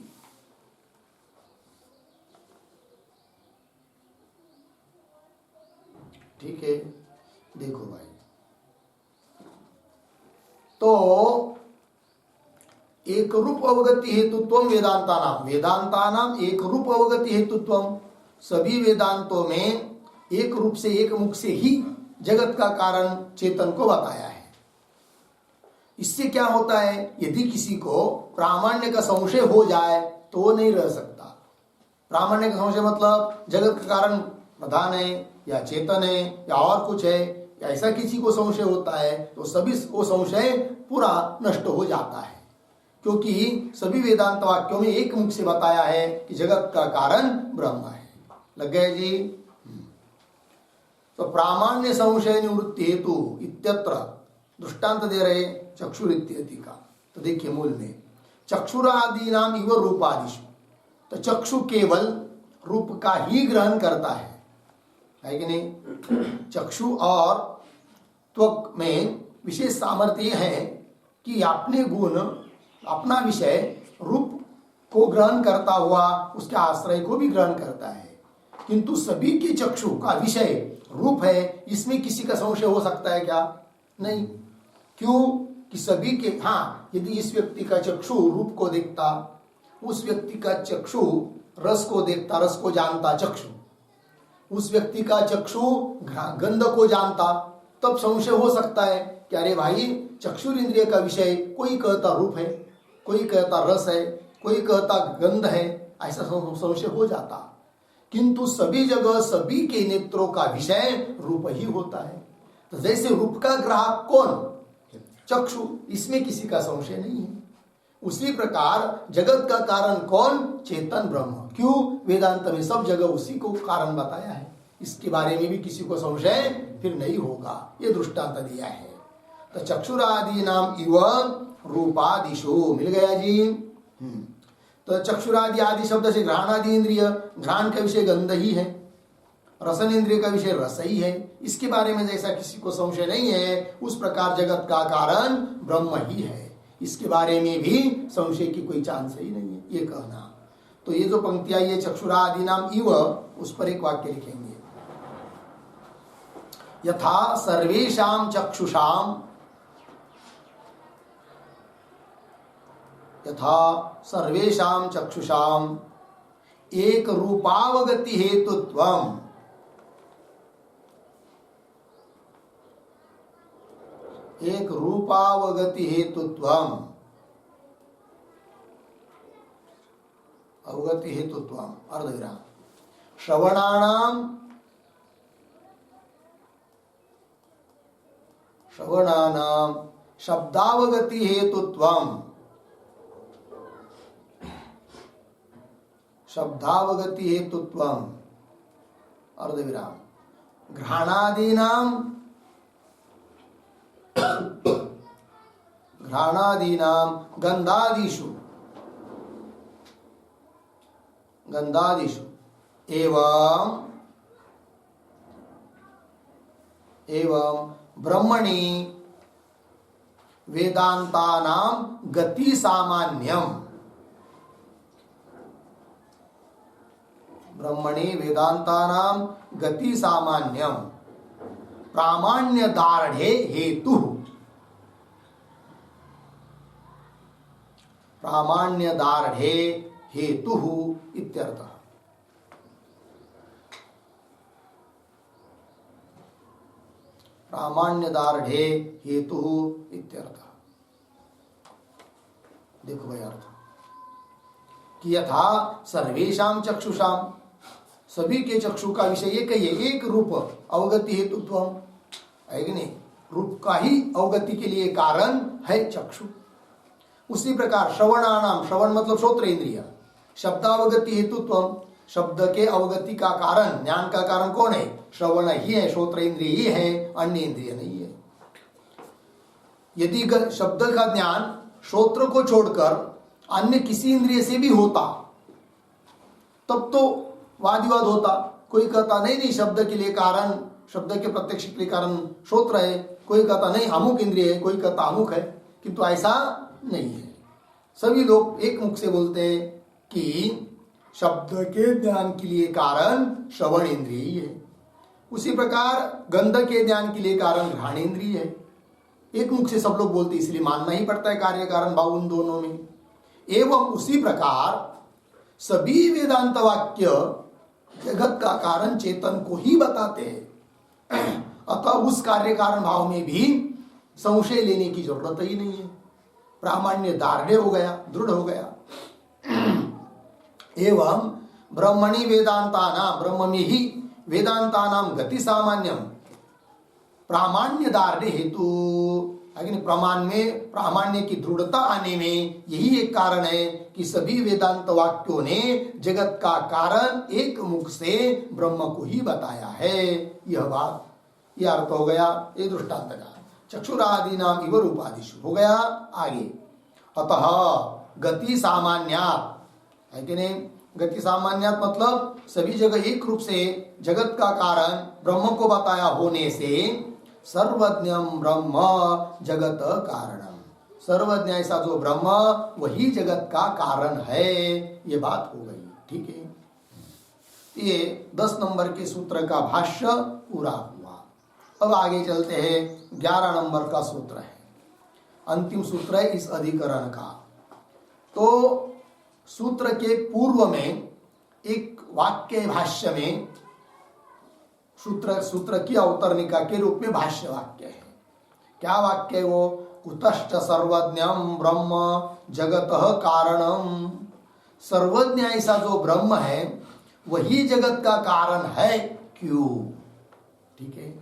ठीक है, देखो भाई, तो एक रूप अवगति हेतुत्व वेदांतानाम, वेदांतानाम एक रूप अवगति हेतुत्व, सभी वेदांतों में एक रूप से एक मुख से ही जगत का कारण चेतन को बताया है। इससे क्या होता है, यदि किसी को प्रामाण्य का संशय हो जाए तो वो नहीं रह सकता। प्रामाण्य का संशय मतलब जगत का कारण प्रधान है या चेतन है या और कुछ है, या ऐसा किसी को संशय होता है तो सभी को संशय पूरा नष्ट हो जाता है, क्योंकि सभी वेदांत वाक्यों में एक मुख से बताया है कि जगत का कारण ब्रह्म है। लग गए जी? तो प्रामाण्य संशय निवृत्ति हेतु इत्यत्र दृष्टांत दे रहे चक्षुरित्यति का। तो देखिए मूल में चक्षुरादि नाम इव रूपादिशु, तो चक्षु केवल रूप का ही ग्रहण करता है कि नहीं? चक्षु और त्वक में विशेष सामर्थ्य है कि अपने गुण, अपना विषय रूप को ग्रहण करता हुआ उसके आश्रय को भी ग्रहण करता है, किंतु सभी के चक्षु का विषय रूप है। इसमें किसी का संशय हो सकता है क्या? नहीं। क्यों? कि सभी के, हाँ, यदि इस व्यक्ति का चक्षु रूप को देखता, उस व्यक्ति का चक्षु रस को देखता, रस को जानता चक्षु, उस व्यक्ति का चक्षु गंध को जानता, तब संशय हो सकता है कि अरे भाई चक्षुर इंद्रिय का विषय कोई कहता रूप है, कोई कहता रस है, कोई कहता गंध है, ऐसा संशय हो जाता। किंतु सभी जगह सभी के नेत्रों का विषय रूप ही होता है। तो जैसे रूप का ग्राहक कौन? चक्षु, इसमें किसी का संशय नहीं है। उसी प्रकार जगत का कारण कौन? चेतन ब्रह्म। क्यों? वेदांत में सब जगह उसी को कारण बताया है, इसके बारे में भी किसी को संशय फिर नहीं होगा। ये दृष्टांत दिया है। तो चक्षुरादि नाम इव रूपादिशु, मिल गया जी? तो चक्षुरादि आदि शब्द से घ्राणादि इंद्रिय, घ्राण का विषय गंध ही है, रसन इंद्रिय का विषय रस ही है। इसके बारे में जैसा किसी को संशय नहीं है, उस प्रकार जगत का कारण ब्रह्म ही है, इसके बारे में भी संशय की कोई चांस ही नहीं है, ये कहना। तो ये जो पंक्तियां ये चक्षुरादि नाम इव, उस पर एक वाक्य लिखेंगे, यथा सर्वेषां चक्षुषाम, यथा सर्वेषां चक्षुषाम एक रूपावगति हेतुत्वम, एक रूपावगति हेतुत्वम, अवगति हेतुत्वम, अर्धविराम, श्रवणानाम शब्दावगति हेतुत्वम, शब्दावगति हेतुत्वम, अर्धविराम, घ्राणादीनाम गंधादिषु, गंधादिषु एवं ब्रह्मणि वेदांतानां गति सामान्यम, ब्रह्मणि वेदांतानां गति सामान्यम प्रामाण्य दार्ढ्ये हेतु, प्रामाण्य दार्ढ्ये हेतु इत्यर्थः। प्रामाण्य दार्ढ्ये हेतु इत्यर्थः। देखो भाई अर्थ कि यथा सर्वेषां चक्षुषाम, सभी के चक्षु का विषय एक ही है, एक रूप अवगति हेतुत्व है कि नहीं? रूप का ही अवगति के लिए कारण है चक्षु। उसी प्रकार श्रवणानाम, श्रवण मतलब श्रोत्र इंद्रिय, शब्दावगति हेतुत्व, शब्द के अवगति का कारण, ज्ञान का कारण कौन है? श्रवण ही है, श्रोत्र इंद्रिय ही है, अन्य इंद्रिय नहीं है। यदि शब्द का ज्ञान श्रोत्र को छोड़कर अन्य किसी इंद्रिय से भी होता तब तो वाद विवाद होता। कोई कहता नहीं नहीं शब्द के लिए कारण, शब्द के प्रत्यक्ष के लिए कारण श्रोत्र है, कोई कहता नहीं अमुक इंद्रिय है, कोई कहता अमुक है, किंतु ऐसा नहीं है। सभी लोग एक मुख से बोलते हैं कि शब्द के ज्ञान के लिए कारण श्रवण इंद्रिय है, उसी प्रकार गंध के ज्ञान के लिए कारण घ्राण इंद्रिय है। एक मुख से सब लोग बोलते, इसलिए मानना ही पड़ता है कार्य कारण भाव उन दोनों में। एवं उसी प्रकार सभी वेदांत वाक्य जगत का कारण चेतन को ही बताते हैं, अतः उस कार्य कारण भाव में भी संशय लेने की जरूरत ही नहीं है, प्रामाण्य दार्ढ़ हो गया, दृढ़ हो गया। एवं ब्रह्मणि वेदांतानां, ब्रह्म में ही वेदांतानां गति सामान्यम, प्रामाण्य दार्ढ़ हेतु, लेकिन प्रमाण में प्रामाण्य की दृढ़ता आने में यही एक कारण है कि सभी वेदांत वाक्यों ने जगत का कारण एक मुख से ब्रह्म को ही बताया है। यह बात, यह अर्थ हो गया ये दृष्टांत का। चक्षुरादि नाम इव रूपादिषु हो गया। आगे अतः गति सामान्यात्, है कि नहीं? गति सामान्यात् मतलब सभी जगह एक रूप से जगत का कारण ब्रह्म को बताया होने से सर्वज्ञम ब्रह्म जगत कारणम, सर्वज्ञ ऐसा जो ब्रह्म वही जगत का कारण है, ये बात हो गई। ठीक है, ये 10 नंबर के सूत्र का भाष्य पूरा हुआ। अब आगे चलते हैं, 11 नंबर का सूत्र है, अंतिम सूत्र है इस अधिकरण का। तो सूत्र के पूर्व में एक वाक्य भाष्य में सूत्र की अवतरणिका के रूप में भाष्य वाक्य है। क्या वाक्य है वो? कुतश्च सर्वज्ञम ब्रह्म जगतः कारणम, सर्वज्ञ ऐसा जो ब्रह्म है वही जगत का कारण है, क्यों? ठीक है,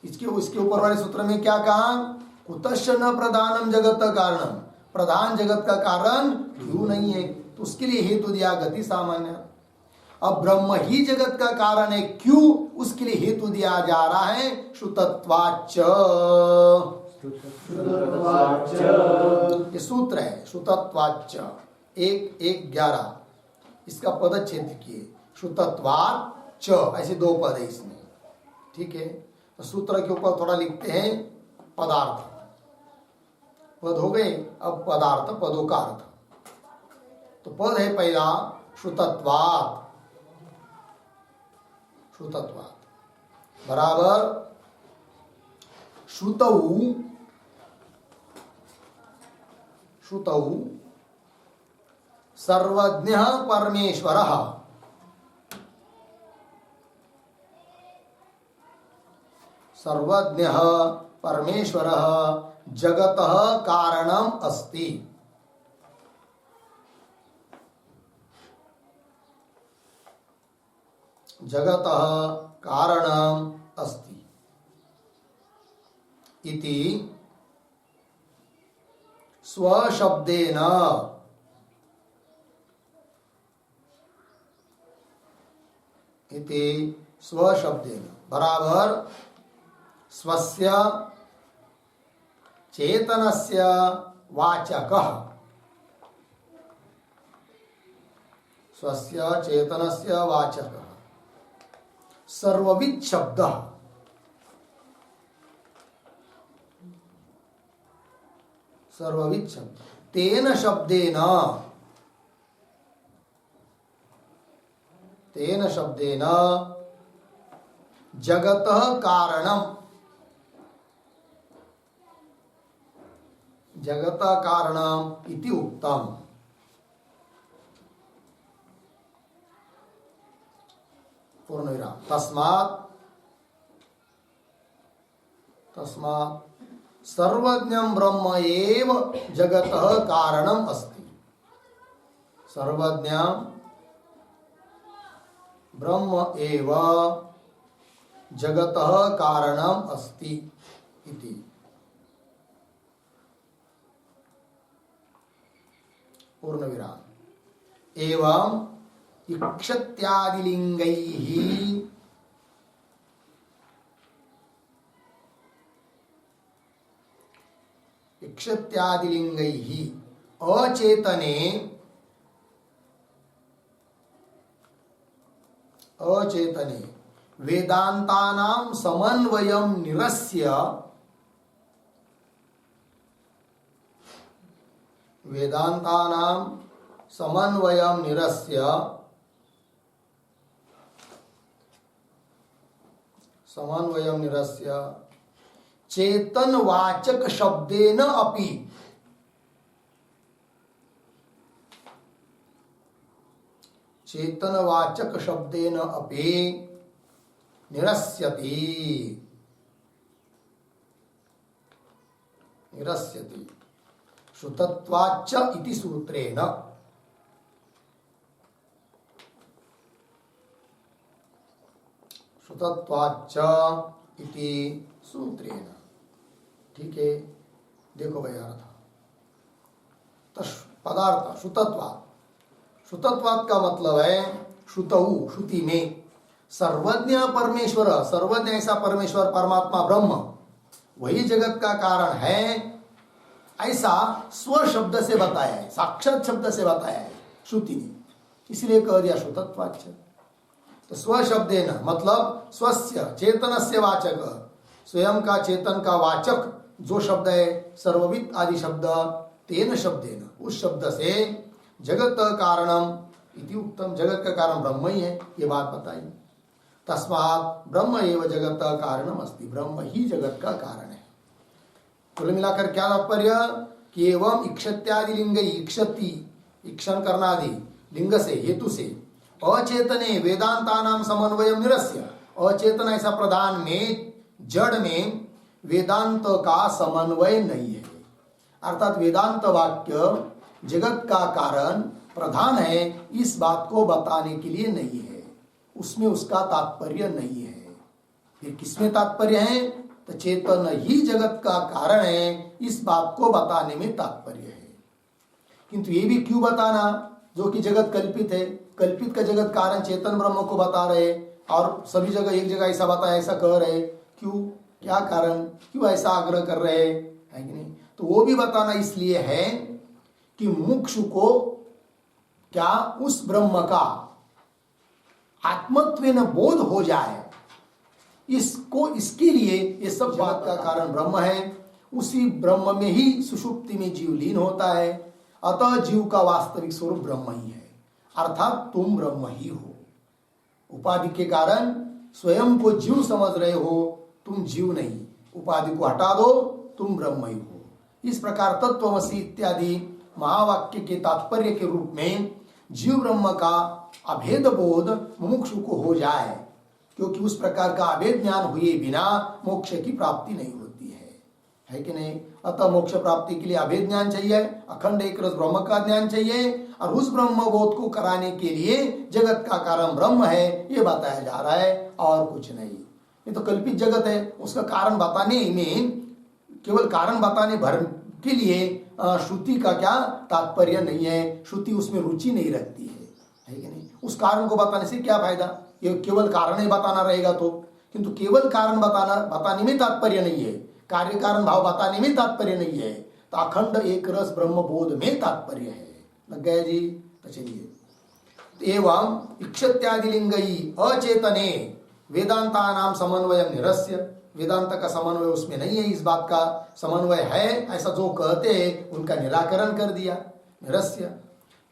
इसके ऊपर वाले सूत्र में क्या कहा? कुतश्च न प्रधानम जगत कारणम, प्रधान जगत का कारण क्यों नहीं है, तो उसके लिए हेतु दिया गति सामान्य। अब ब्रह्म ही जगत का कारण है, क्यों? उसके लिए हेतु दिया जा रहा है श्रुतत्वाच्च। ये सूत्र है श्रुतत्वाच्च 1:11, इसका पदच्छेद किए, श्रुतत्वाच्च, ऐसे 2 पद है इसमें। ठीक है, तो सूत्र के ऊपर थोड़ा लिखते हैं पदार्थ, पद हो गए, अब पदार्थ, पदों का अर्थ। तो पद है पहला श्रुतत्वात्, श्रुतत्वात् बराबर श्रुतौ, श्रुतौ सर्वज्ञः परमेश्वरः, सर्वज्ञः परमेश्वरः जगतः कारणम अस्ति, जगतः कारणम अस्ति इति स्वशब्देन, इति स्वशब्देन बराबर स्वस्य चेतनस्य वाचकः, स्वस्य चेतनस्य वाचकः सर्वविद शब्द, सर्वविद शब्द, तेन शब्देन, तेन शब्देन जगतः कारणम, जगतः कारणम इति उक्तम। पूर्ण विराम। तस्मात्, तस्मात् सर्वज्ञं ब्रह्म एव जगतः कारणम अस्ति, सर्वज्ञं ब्रह्म एव जगतः कारणम अस्ति इति। पूर्ण विराम। एवं इक्षत्यादिलिंगैः, इक्षत्यादिलिंगैः अचेतने वेदांतानां समन्वयं निरस्य चेतनवाचक शब्देन अपि निरस्यति श्रुतत्वाच्च इति सूत्रेण। ठीक है, देखो भाई अर्थ तो पदार्थ श्रुतत्वात् का मतलब है श्रुतौ, श्रुति में सर्वज्ञ परमेश्वर, सर्वज्ञ ऐसा परमेश्वर परमात्मा ब्रह्म वही जगत का कारण है, ऐसा स्व शब्द से बताया है, साक्षात शब्द से बताया है श्रुति ने, इसलिए कह दिया श्रुतत्वाच्च। तो स्व शब्देन मतलब स्वस्य चेतनस्य वाचक, स्वयं का चेतन का वाचक जो शब्द है सर्वविद आदि शब्द, तेन शब्देन उस शब्द से जगत कारणम इति उत्तम, जगत का कारण ब्रह्म ही है, ये बात बताई। तस्मात् ब्रह्म एव जगत कारणम अस्ति, ब्रह्म ही जगत का कारण है। कुल मिलाकर क्या तात्पर्य कि एवं इक्षत्यादि लिंग, इक्षति इक्षण करना आदि लिंग से हेतु से अचेतने वेदांतानां समन्वयम निरस्य, अचेतन ऐसा प्रधान में जड़ में वेदांत का समन्वय नहीं है, अर्थात वेदांत वाक्य जगत का कारण प्रधान है इस बात को बताने के लिए नहीं है, उसमें उसका तात्पर्य नहीं है। फिर किसमें तात्पर्य है? तो चेतन ही जगत का कारण है, इस बात को बताने में तात्पर्य है। किंतु ये भी क्यों बताना जो कि जगत कल्पित है, कल्पित का जगत कारण चेतन ब्रह्म को बता रहे और सभी जगह एक जगह ऐसा बताया, ऐसा कह रहे, क्यों, क्या कारण, क्यों ऐसा आग्रह कर रहे है कि नहीं? तो वो भी बताना इसलिए है कि मुमुक्षु को क्या उस ब्रह्म का आत्मत्वेन बोध हो जाए, इसको, इसके लिए ये सब बात का कारण ब्रह्म है, उसी ब्रह्म में ही सुषुप्ति में जीव लीन होता है, अतः जीव का वास्तविक स्वरूप ब्रह्म ही है, अर्थात तुम ब्रह्म ही हो। उपाधि के कारण स्वयं को जीव समझ रहे हो, तुम जीव नहीं, उपाधि को हटा दो, तुम ब्रह्म ही हो। इस प्रकार तत्वमसि इत्यादि महावाक्य के तात्पर्य के रूप में जीव ब्रह्म का अभेद बोध मुमुक्षु को हो जाए, क्योंकि उस प्रकार का अभेद ज्ञान हुए बिना मोक्ष की प्राप्ति नहीं होती है कि नहीं? अतः मोक्ष प्राप्ति के लिए अभेद ज्ञान चाहिए, अखंड एक रस ब्रह्म का ज्ञान चाहिए, और उस ब्रह्म बोध को कराने के लिए जगत का कारण ब्रह्म है ये बताया जा रहा है, और कुछ नहीं। ये तो कल्पित जगत है, उसका कारण बताने में, केवल कारण बताने भर के लिए श्रुति का क्या तात्पर्य नहीं है, श्रुति उसमें रुचि नहीं रखती है कि नहीं? उस कारण को बताने से क्या फायदा, ये केवल कारण ही बताना रहेगा तो, किंतु केवल कारण बताने में तात्पर्य नहीं है, कार्य कारण भाव बताने में तात्पर्य नहीं है, तो अखंड एक रस ब्रह्म बोध में तात्पर्य है। लग गया जी? तो चलिए, एवं इक्षत्यादि लिंगई अचेतने वेदांतानां समन्वयम निरस्य, वेदांत का समन्वय उसमें नहीं है, इस बात का समन्वय है ऐसा जो कहते हैं उनका निराकरण कर दिया, निरस्य।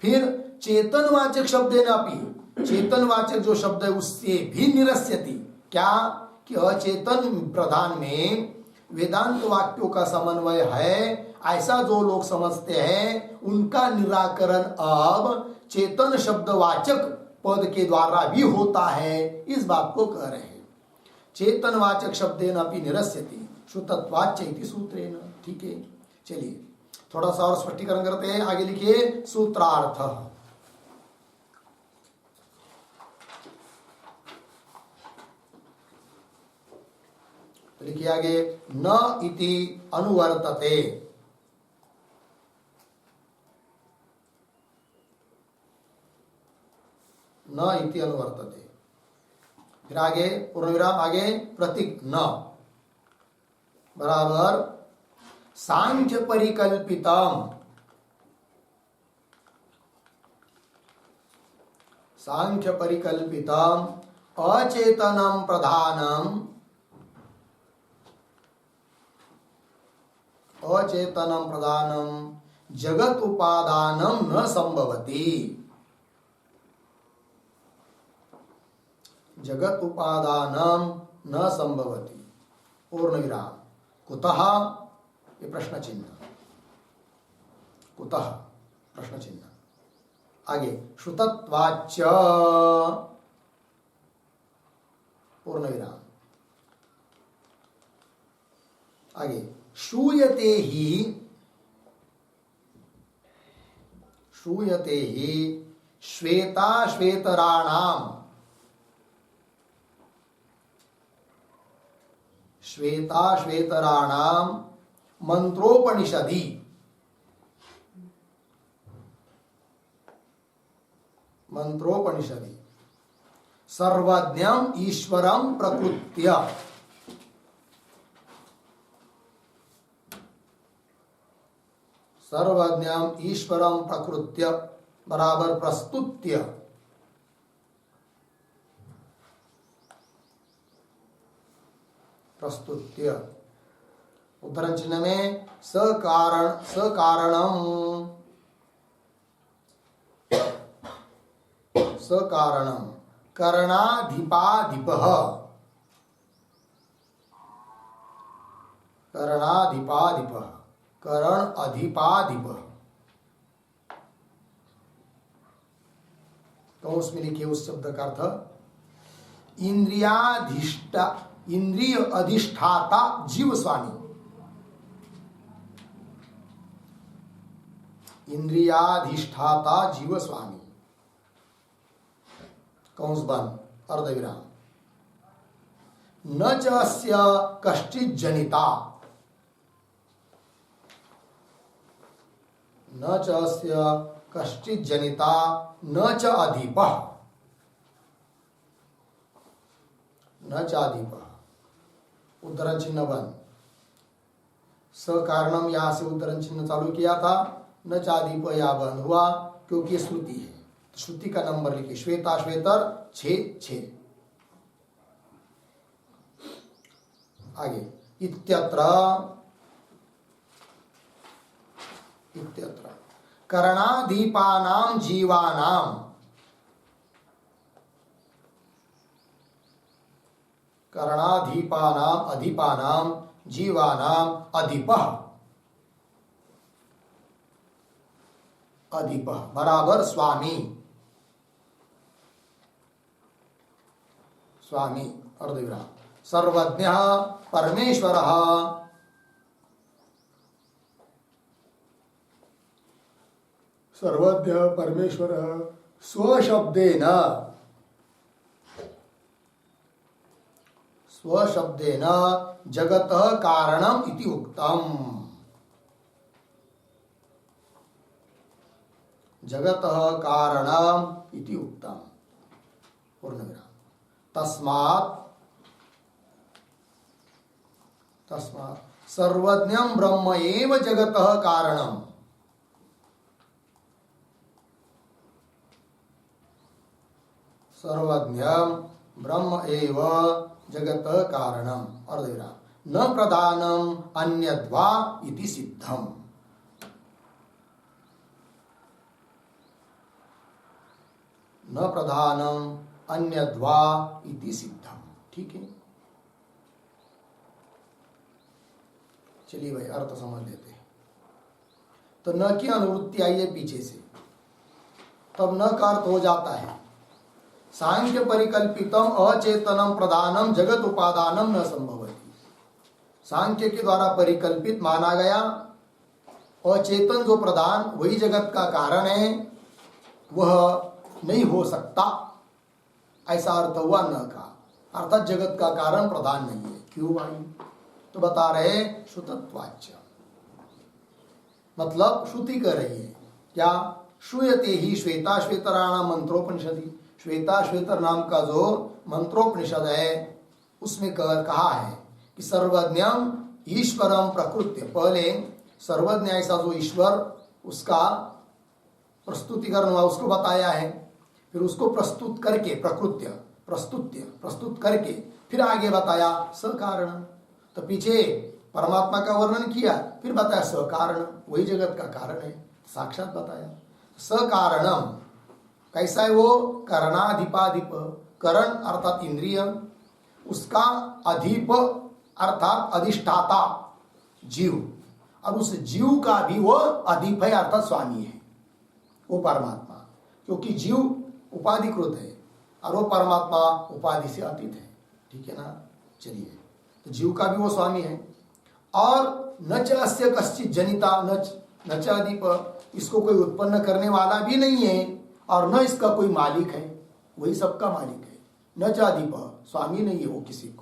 फिर चेतनवाचक शब्देन अपि, चेतनवाचक जो शब्द है उससे भी निरस्यति, क्या कि अचेतन प्रधान में वेदांत वाक्यों का समन्वय है ऐसा जो लोग समझते हैं, उनका निराकरण अब चेतन शब्दवाचक पद के द्वारा भी होता है, इस बात को कह रहे हैं। चेतनवाचक शब्देन अपि निरस्यति श्रुतत्वाच्च इति सूत्रेण। ठीक है, चलिए थोड़ा सा और स्पष्टीकरण करते हैं। आगे लिखिए सूत्रार्थ। लिखिए आगे, न इति अनुवर्तते, न इति अनुवर्तते। फिर आगे पूर्ण विराम, आगे प्रतीक न बराबर सांख्य परिकल्पितम, सांख्य परिकल्पितम अचेतनम प्रधानम, अचेतनम प्रधानम जगत उपादानम न संभवति, जगत उपादानम न संभवति। पूर्ण विराम। कुतः, ये प्रश्न चिन्ह, कुतः प्रश्न चिन्ह। आगे श्रुतत्वाच्च, पूर्ण विराम। आगे श्रूयते ही, श्रूयते ही श्वेता श्वेतराणाम, श्वेता श्वेतराणाम मंत्रोपनिषदि, मंत्रोपनिषदि सर्वज्ञम ईश्वरम प्रकृत्य, सर्वज्ञम ईश्वरम प्रकृत्य बराबर प्रस्तुत्य, प्रस्तुत्य। उद्धरण चिन्ह में सकारण, सकारणम, सकारणम करणाधिपाधिपः, करणाधिपाधिपः, करण अधिपाधिपः। कौंस में लिखिए उस शब्द का अर्थ इंद्रियाधिष्ठा, इंद्रिय अधिष्ठाता जीव स्वामी, इंद्रियाधिष्ठाता जीव स्वामी। कौंस बंद, अर्धविराम। न च अस्य कश्चित् जनिता, न च अस्य कश्चित् जनिता न च अधिपः, न च अधिपः। उद्धरण चिन्ह बंद। सकारणम यहां से उद्धरण चिन्ह चालू किया था, न चादीप या बंद हुआ क्योंकि श्रुति है। तो श्रुति का नंबर लिखिए, श्वेता श्वेतर 6 आगे इत्यत्र, इत्यत्र करणादीपानाम जीवानाम, करणाधीपानाम अधिपानाम जीवानाम अधिपः, अधिपः बराबर स्वामी, स्वामी अर्धविराम। सर्वज्ञः परमेश्वरः, सर्वज्ञ परमेश्वरः स्वशब्देन, स्वशब्देन जगतः कारणम इति उक्तम, जगतः कारणम इति उक्तम। पूर्णविराम। तस्मात्, तस्मात् सर्वज्ञं ब्रह्म एव जगतः कारणम, सर्वज्ञं ब्रह्म एव जगतः कारणम, अर्धविराम। न प्रधानम अन्यद्वा इति सिद्धम, न प्रधानम अन्यद्वा इति सिद्धम। ठीक है, चलिए भाई अर्थ समझ लेते हैं। तो न की अनुवृत्ति आई है पीछे से, तब न का अर्थ हो जाता है सांख्य परिकल्पितम अचेतनम प्रधानम जगत उपादानम न संभवति। सांख्य के द्वारा परिकल्पित माना गया अचेतन जो प्रधान वही जगत का कारण है, वह नहीं हो सकता, ऐसा अर्थ हुआ न का। अर्थात जगत का कारण प्रधान नहीं है। क्यों भाई? तो बता रहे श्रुतत्वाच्च, मतलब श्रुति कर रही है क्या? श्रूयते ही श्वेता श्वेतराणाम मंत्रोपनिषदि, श्वेता श्वेतर नाम का जो मंत्रोपनिषद है उसमें कहा है कि सर्वज्ञम ईश्वरम प्रकृत्य, पहले सर्वज्ञ ऐसा जो ईश्वर उसका प्रस्तुतिकरण हुआ, उसको बताया है, फिर उसको प्रस्तुत करके प्रस्तुत करके फिर आगे बताया सकारण। तो पीछे परमात्मा का वर्णन किया, फिर बताया सकारण, वही जगत का कारण है, साक्षात बताया। सकारणम कैसा है वो? करणाधिपाधिप, करण अर्थात इंद्रिय, उसका अधिप अर्थात अधिष्ठाता जीव, और उस जीव का भी वो अधिप है अर्थात स्वामी है वो परमात्मा, क्योंकि जीव उपाधिकृत है और वो परमात्मा उपाधि से अतीत है। ठीक है ना? चलिए, तो जीव का भी वो स्वामी है। और न च अस्य कश्चित जनिता, न च अधिप, इसको कोई उत्पन्न करने वाला भी नहीं है और न इसका कोई मालिक है, वही सबका मालिक है। न च अधिप, स्वामी नहीं है वो किसी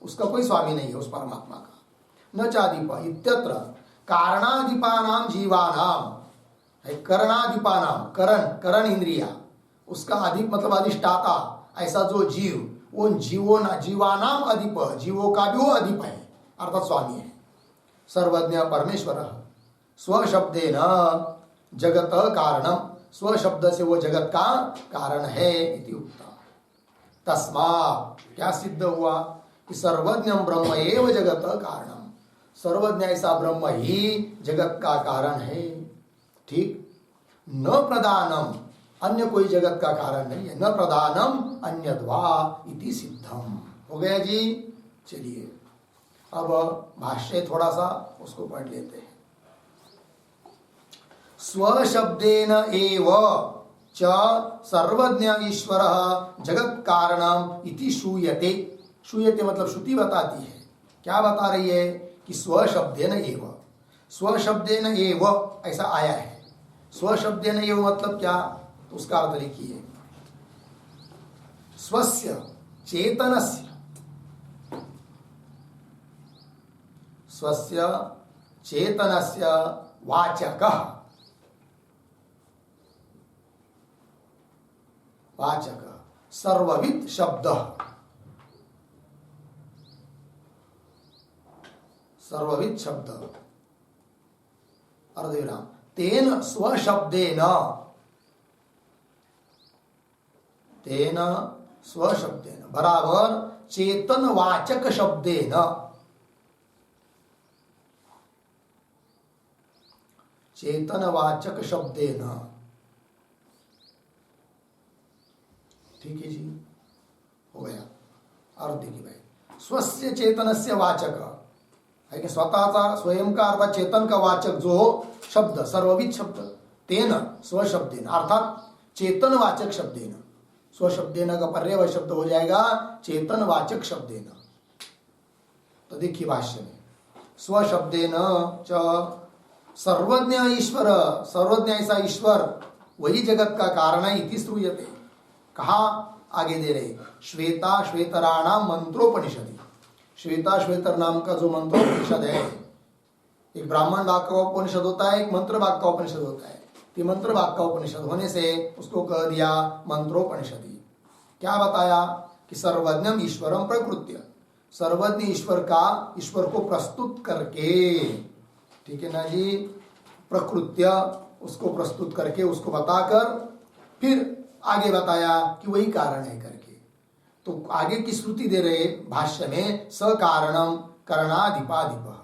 उसका कोई स्वामी नहीं है उस परमात्मा का। न च अधिप इत्यत्र कारणाधिपानाम जीवानाम है, करणाधिपानाम करण इंद्रिया, उसका अधिप मतलब अधिष्ठाता, ऐसा जो जीव, वो जीवानाम अधिप, जीवों का भी वो अधिप है अर्थात स्वामी है। सर्वज्ञ परमेश्वर स्वशब्देन जगत कारणम, स्वशब्द से वो जगत का कारण है इति उक्ता। तस्मात् क्या सिद्ध हुआ कि सर्वज्ञ ब्रह्म एव जगत कारणम, सर्वज्ञ ऐसा ब्रह्म ही जगत का कारण है। ठीक, न प्रधानम, अन्य कोई जगत का कारण नहीं है, न प्रधानम अन्यद्वा इति सिद्धम। हो गया जी। चलिए अब भाष्य थोड़ा सा उसको पढ़ लेते हैं। स्वशब्देन एव च सर्वज्ञ ईश्वर जगत कारणम इति श्रूयते, श्रूयते मतलब श्रुति बताती है। क्या बता रही है? कि स्वशब्देन एव, स्वशब्देन एव ऐसा आया है। स्वशब्देन एव मतलब क्या? तो उसका अर्थ लिखिए, स्वस्य चेतनस्य, स्वस्य चेतनस्य वाचकः, सर्वविद शब्दः, सर्वविद शब्द अर्धविराम, तेन स्वशब्देन, तेन स्वशब्देन बराबर चेतनवाचक शब्देन, चेतनवाचक शब्देन। ठीक है जी, हो गया। और देखिए भाई, स्वस्य चेतनस्य वाचक है कि स्वतःचा स्वयं का अर्थात चेतन का वाचक जो शब्द सर्वविद शब्द, तेन स्वशब्देन अर्थात चेतनवाचक शब्देन, स्वशब्देन का पर्याय शब्द हो जाएगा चेतनवाचक शब्देन। तो देखिए भाष्य में, स्वशब्देन च सर्वज्ञ ईश्वर, सर्वज्ञ ऐसा ईश्वर वही जगत का कारण है इति श्रूयते। कहा आगे दे रहे, श्वेता श्वेतराणाम मंत्रोपनिषद, श्वेता श्वेतर नाम का जो मंत्रोपनिषद है, एक ब्राह्मण वाक्य का उपनिषद होता है, एक मंत्र वाक्य का उपनिषद होता है। तो मंत्र वाक्य का उपनिषद होने से उसको कह दिया मंत्रोपनिषद। क्या बताया? कि सर्वज्ञम ईश्वरम प्रकृत्य, सर्वज्ञ ईश्वर का, ईश्वर को प्रस्तुत करके, ठीक है ना जी, प्रकृत्य उसको प्रस्तुत करके, उसको बताकर फिर आगे बताया कि वही कारण है करके। तो आगे की श्रुति दे रहे भाष्य में, सकारणम करणाधिपाधिप,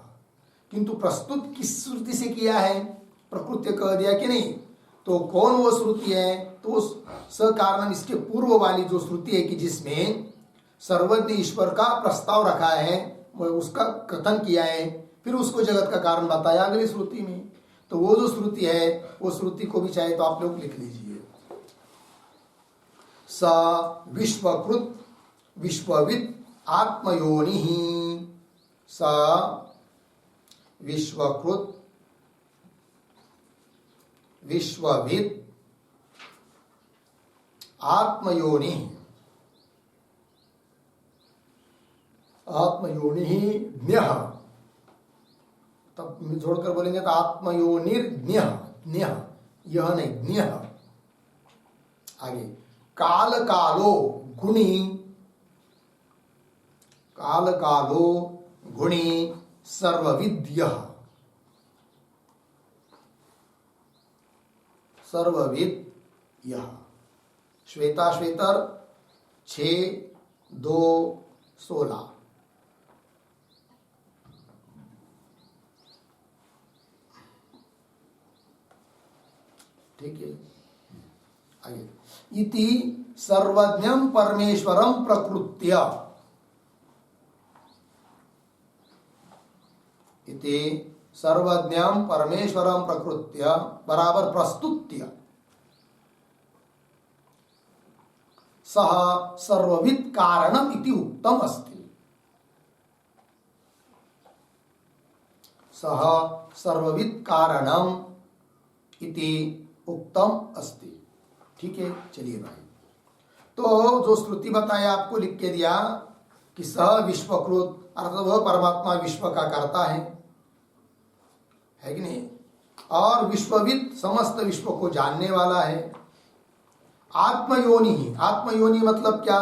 किंतु प्रस्तुत किस श्रुति से किया है? प्रकृत्य कह दिया कि नहीं? तो कौन वो श्रुति है? तो सकारणम इसके पूर्व वाली जो श्रुति है कि जिसमें सर्वज्ञ ईश्वर का प्रस्ताव रखा है, उसका कथन किया है, फिर उसको जगत का कारण बताया अगली श्रुति में। तो वो जो श्रुति है, वो श्रुति को भी चाहे तो आप लोग लिख लीजिए, स विश्वकृत विश्वविद आत्मयोनि, स विश्वकृत विश्वविद आत्मयोनि, आत्मयोनि ज्ञः, तब जोड़कर बोलेंगे तो आत्मयोनिर्ज्ञः, ज्ञः यह नहीं ज्ञः। आगे काल कालो गुणी, काल कालो गुणी सर्वविद्यः, सर्वविद यह। श्वेता श्वेतर 6-2-16। ठीक है, आगे। इति सर्वज्ञं परमेश्वरं प्रकृत्य, इति सर्वज्ञं परमेश्वरं प्रकृत्य बराबर प्रस्तुत्य सह सर्वविद कारणम इति उक्तम अस्ति। सह सर्वविद कारणम इति उक्तम अस्ति। ठीक है, चलिए भाई। तो जो श्रुति बताया आपको लिख के दिया कि सह विश्वकृत, अर्थात वह परमात्मा विश्व का करता है कि नहीं, और विश्वविद समस्त विश्व को जानने वाला है। आत्मयोनि ही, आत्मयोनि मतलब क्या,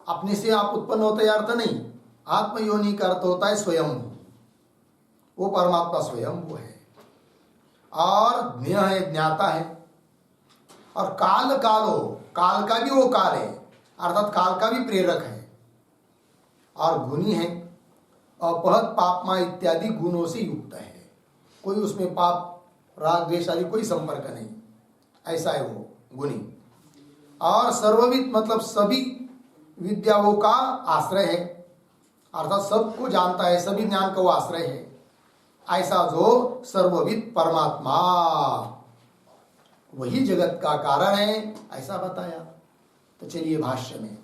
अपने से आप उत्पन्न होते हैं अर्थ नहीं, आत्मयोनि का अर्थ होता है स्वयं, वो परमात्मा स्वयं वो है। और ज्ञ है, ज्ञाता है। और काल कालो, काल का भी वो काल है, अर्थात काल का भी प्रेरक है। और गुणी है, अपहत पापमा इत्यादि गुणों से युक्त है, कोई उसमें पाप राग द्वेष आदि कोई संपर्क नहीं, ऐसा है वो गुणी। और सर्वविद मतलब सभी विद्याओं का आश्रय है, अर्थात सबको जानता है, सभी ज्ञान का वो आश्रय है, ऐसा जो सर्वविद परमात्मा वही जगत का कारण है, ऐसा बताया। तो चलिए भाष्य में,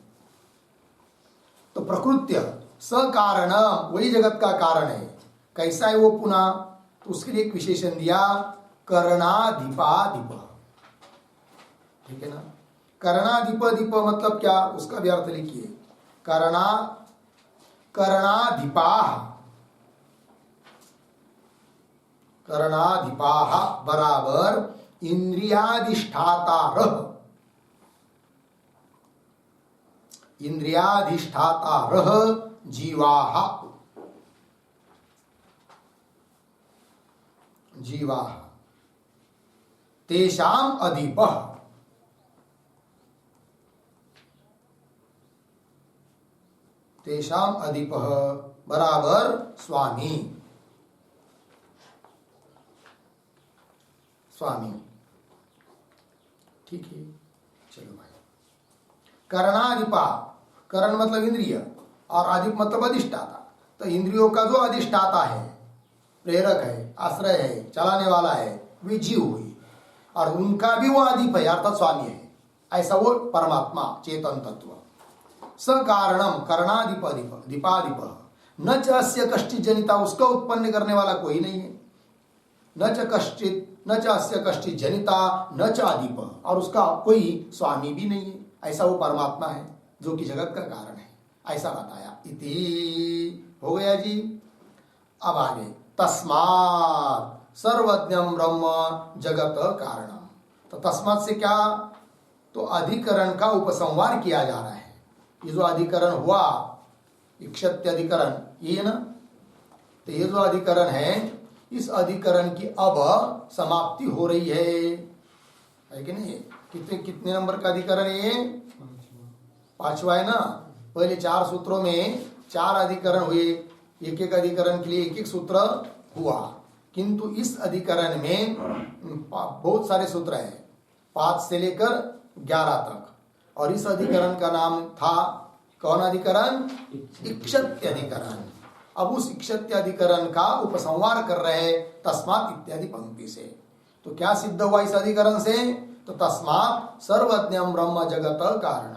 तो प्रकृत्य सकारण, वही जगत का कारण है। कैसा है वो पुनः, तो उसके लिए एक विशेषण दिया, करणाधिपाधिप। ठीक है ना, करणाधिपधिप मतलब क्या, उसका भी अर्थ लिखिए। करणाधिपाः, करणाधिपाः बराबर इंद्रियाधिष्ठातारः, इंद्रियाधिष्ठातारः जीवाः, जीवाः तेषाम् अधिपः, तेषाम् अधिपः बराबर स्वामी, स्वामी। ठीक है, चलो भाई। करणाधिपा, करण मतलब इंद्रिय और अधिप मतलब अधिष्ठाता। तो इंद्रियों का जो अधिष्ठाता है, प्रेरक है, आश्रय है, चलाने वाला है, वे जीव हुई, और उनका भी वो अधिप है अर्थात स्वामी है, ऐसा वो परमात्मा चेतन तत्व। स कारणम करणाधिप दीपाधिप, न च अस्य कश्चित जनिता, उसका उत्पन्न करने वाला कोई नहीं है। न च कश्चित, न च अस्य कश्चित जनिता, न च अधिप, और उसका कोई स्वामी भी नहीं है, ऐसा वो परमात्मा है जो कि जगत का कारण है, ऐसा बताया। इति हो गया जी। अब आगे, तस्मात् सर्वज्ञं ब्रह्म जगत कारणम। तो तस्मात् से क्या, तो अधिकरण का उपसंहार किया जा रहा है। ये जो अधिकरण हुआ, इक्षत्य अधिकरण, ये है ना, तो ये जो अधिकरण है, इस अधिकरण की अब समाप्ति हो रही है कि नहीं। कितने कितने नंबर का अधिकरण है ये, 5वां है ना। पहले 4 सूत्रों में 4 अधिकरण हुए, एक एक अधिकरण के लिए एक एक सूत्र हुआ, किंतु इस अधिकरण में बहुत सारे सूत्र हैं, 5 से लेकर 11 तक। और इस अधिकरण का नाम था कौन अधिकरण, इक्षत्य अधिकरण। अब उस इक्षत्य अधिकरण का उपसंहार कर रहे हैं तस्मात् इत्यादि पंक्ति से। तो क्या सिद्ध हुआ इस अधिकरण से, तो तस्मात् सर्वज्ञं ब्रह्म जगत कारण,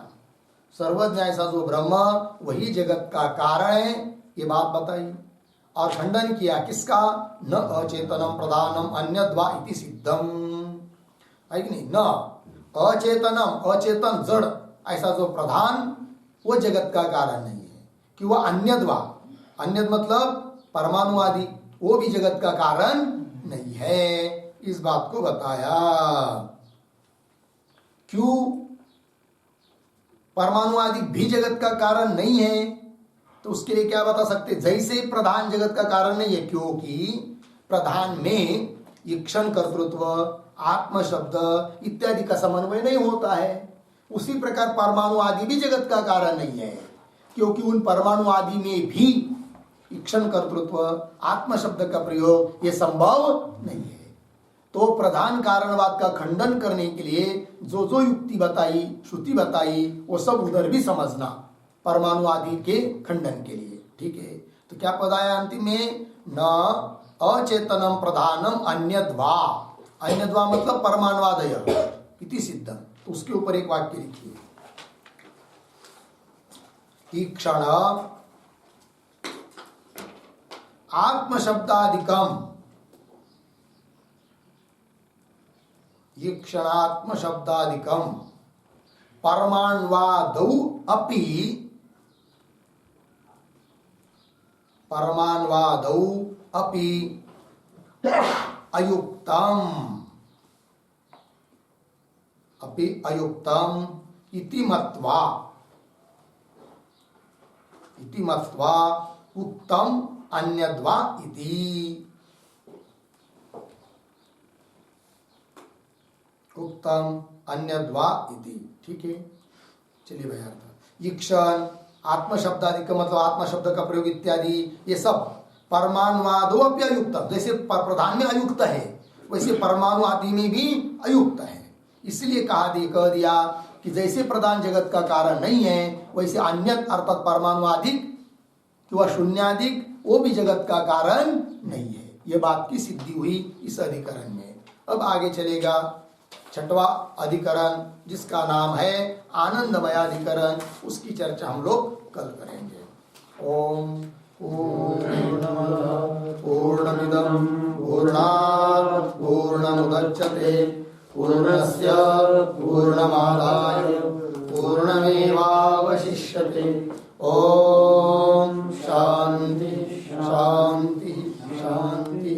सर्वज्ञ ऐसा जो ब्रह्म वही जगत का कारण है, ये बात बताई। और खंडन किया किसका, न अचेतनम प्रधानम अन्यद्वा इति सिद्धम, है कि नहीं। न अचेतनम, अचेतन जड़ ऐसा जो प्रधान, वो जगत का कारण नहीं है, कि वह अन्यद्वा, अन्यद मतलब परमाणु आदि, वो भी जगत का कारण नहीं है, इस बात को बताया। क्यों परमाणु आदि भी जगत का कारण नहीं है, तो उसके लिए क्या बता सकते? जैसे प्रधान जगत का कारण नहीं है, क्योंकि प्रधान में ईक्षण कर्तृत्व, आत्म शब्द इत्यादि का समन्वय नहीं होता है। उसी प्रकार परमाणु आदि भी जगत का कारण नहीं है, क्योंकि उन परमाणु आदि में भी ईक्षण कर्तृत्व, आत्म शब्द का प्रयोग ये संभव नहीं है। तो प्रधान कारणवाद का खंडन करने के लिए जो जो युक्ति बताई, श्रुति बताई, वो सब उधर भी समझना परमाणु आदि के खंडन के लिए। ठीक है, तो क्या पद आया अंतिम में? न अचेतनम प्रधानम अन्यद्वा। अन्यद्वा मतलब परमाणुवादय इति सिद्धम। तो उसके ऊपर एक वाक्य लिखिए, ईक्षण आत्मशब्दादिकम, ईक्षणात्म शब्दादिकम परमाण्वादौ अपि, परमाण्वादौ अपि अयुक्तम, अपि अयुक्तम इति मत्वा, इति मत्वा उक्तम अन्यद्वा इति, उक्तम अन्यद्वा इति। ठीक है, चलिए भाई अर्थ। ईक्षण आत्म शब्दादि का मतलब आत्मा शब्द का प्रयोग इत्यादि ये सब परमाणुवादो अपि अयुक्त, जैसे प्रधान में अयुक्त है वैसे परमाणु आदि में भी अयुक्त है। इसलिए कह दिया कि जैसे प्रधान जगत का कारण नहीं है वैसे अन्य अर्थात परमाणु आदिक कि शून्यादिक वो भी जगत का कारण नहीं है। यह बात की सिद्धि हुई इस अधिकरण में। अब आगे चलेगा छठवा अधिकरण जिसका नाम है आनंदमयाधिकरण, उसकी चर्चा हम लोग कल करेंगे। ओम पूर्णमदः पूर्णमिदं पूर्णात् पूर्णमुदच्यते पूर्णस्य पूर्णमादाय पूर्णमेवावशिष्यते। ओम शांति शांति शांति।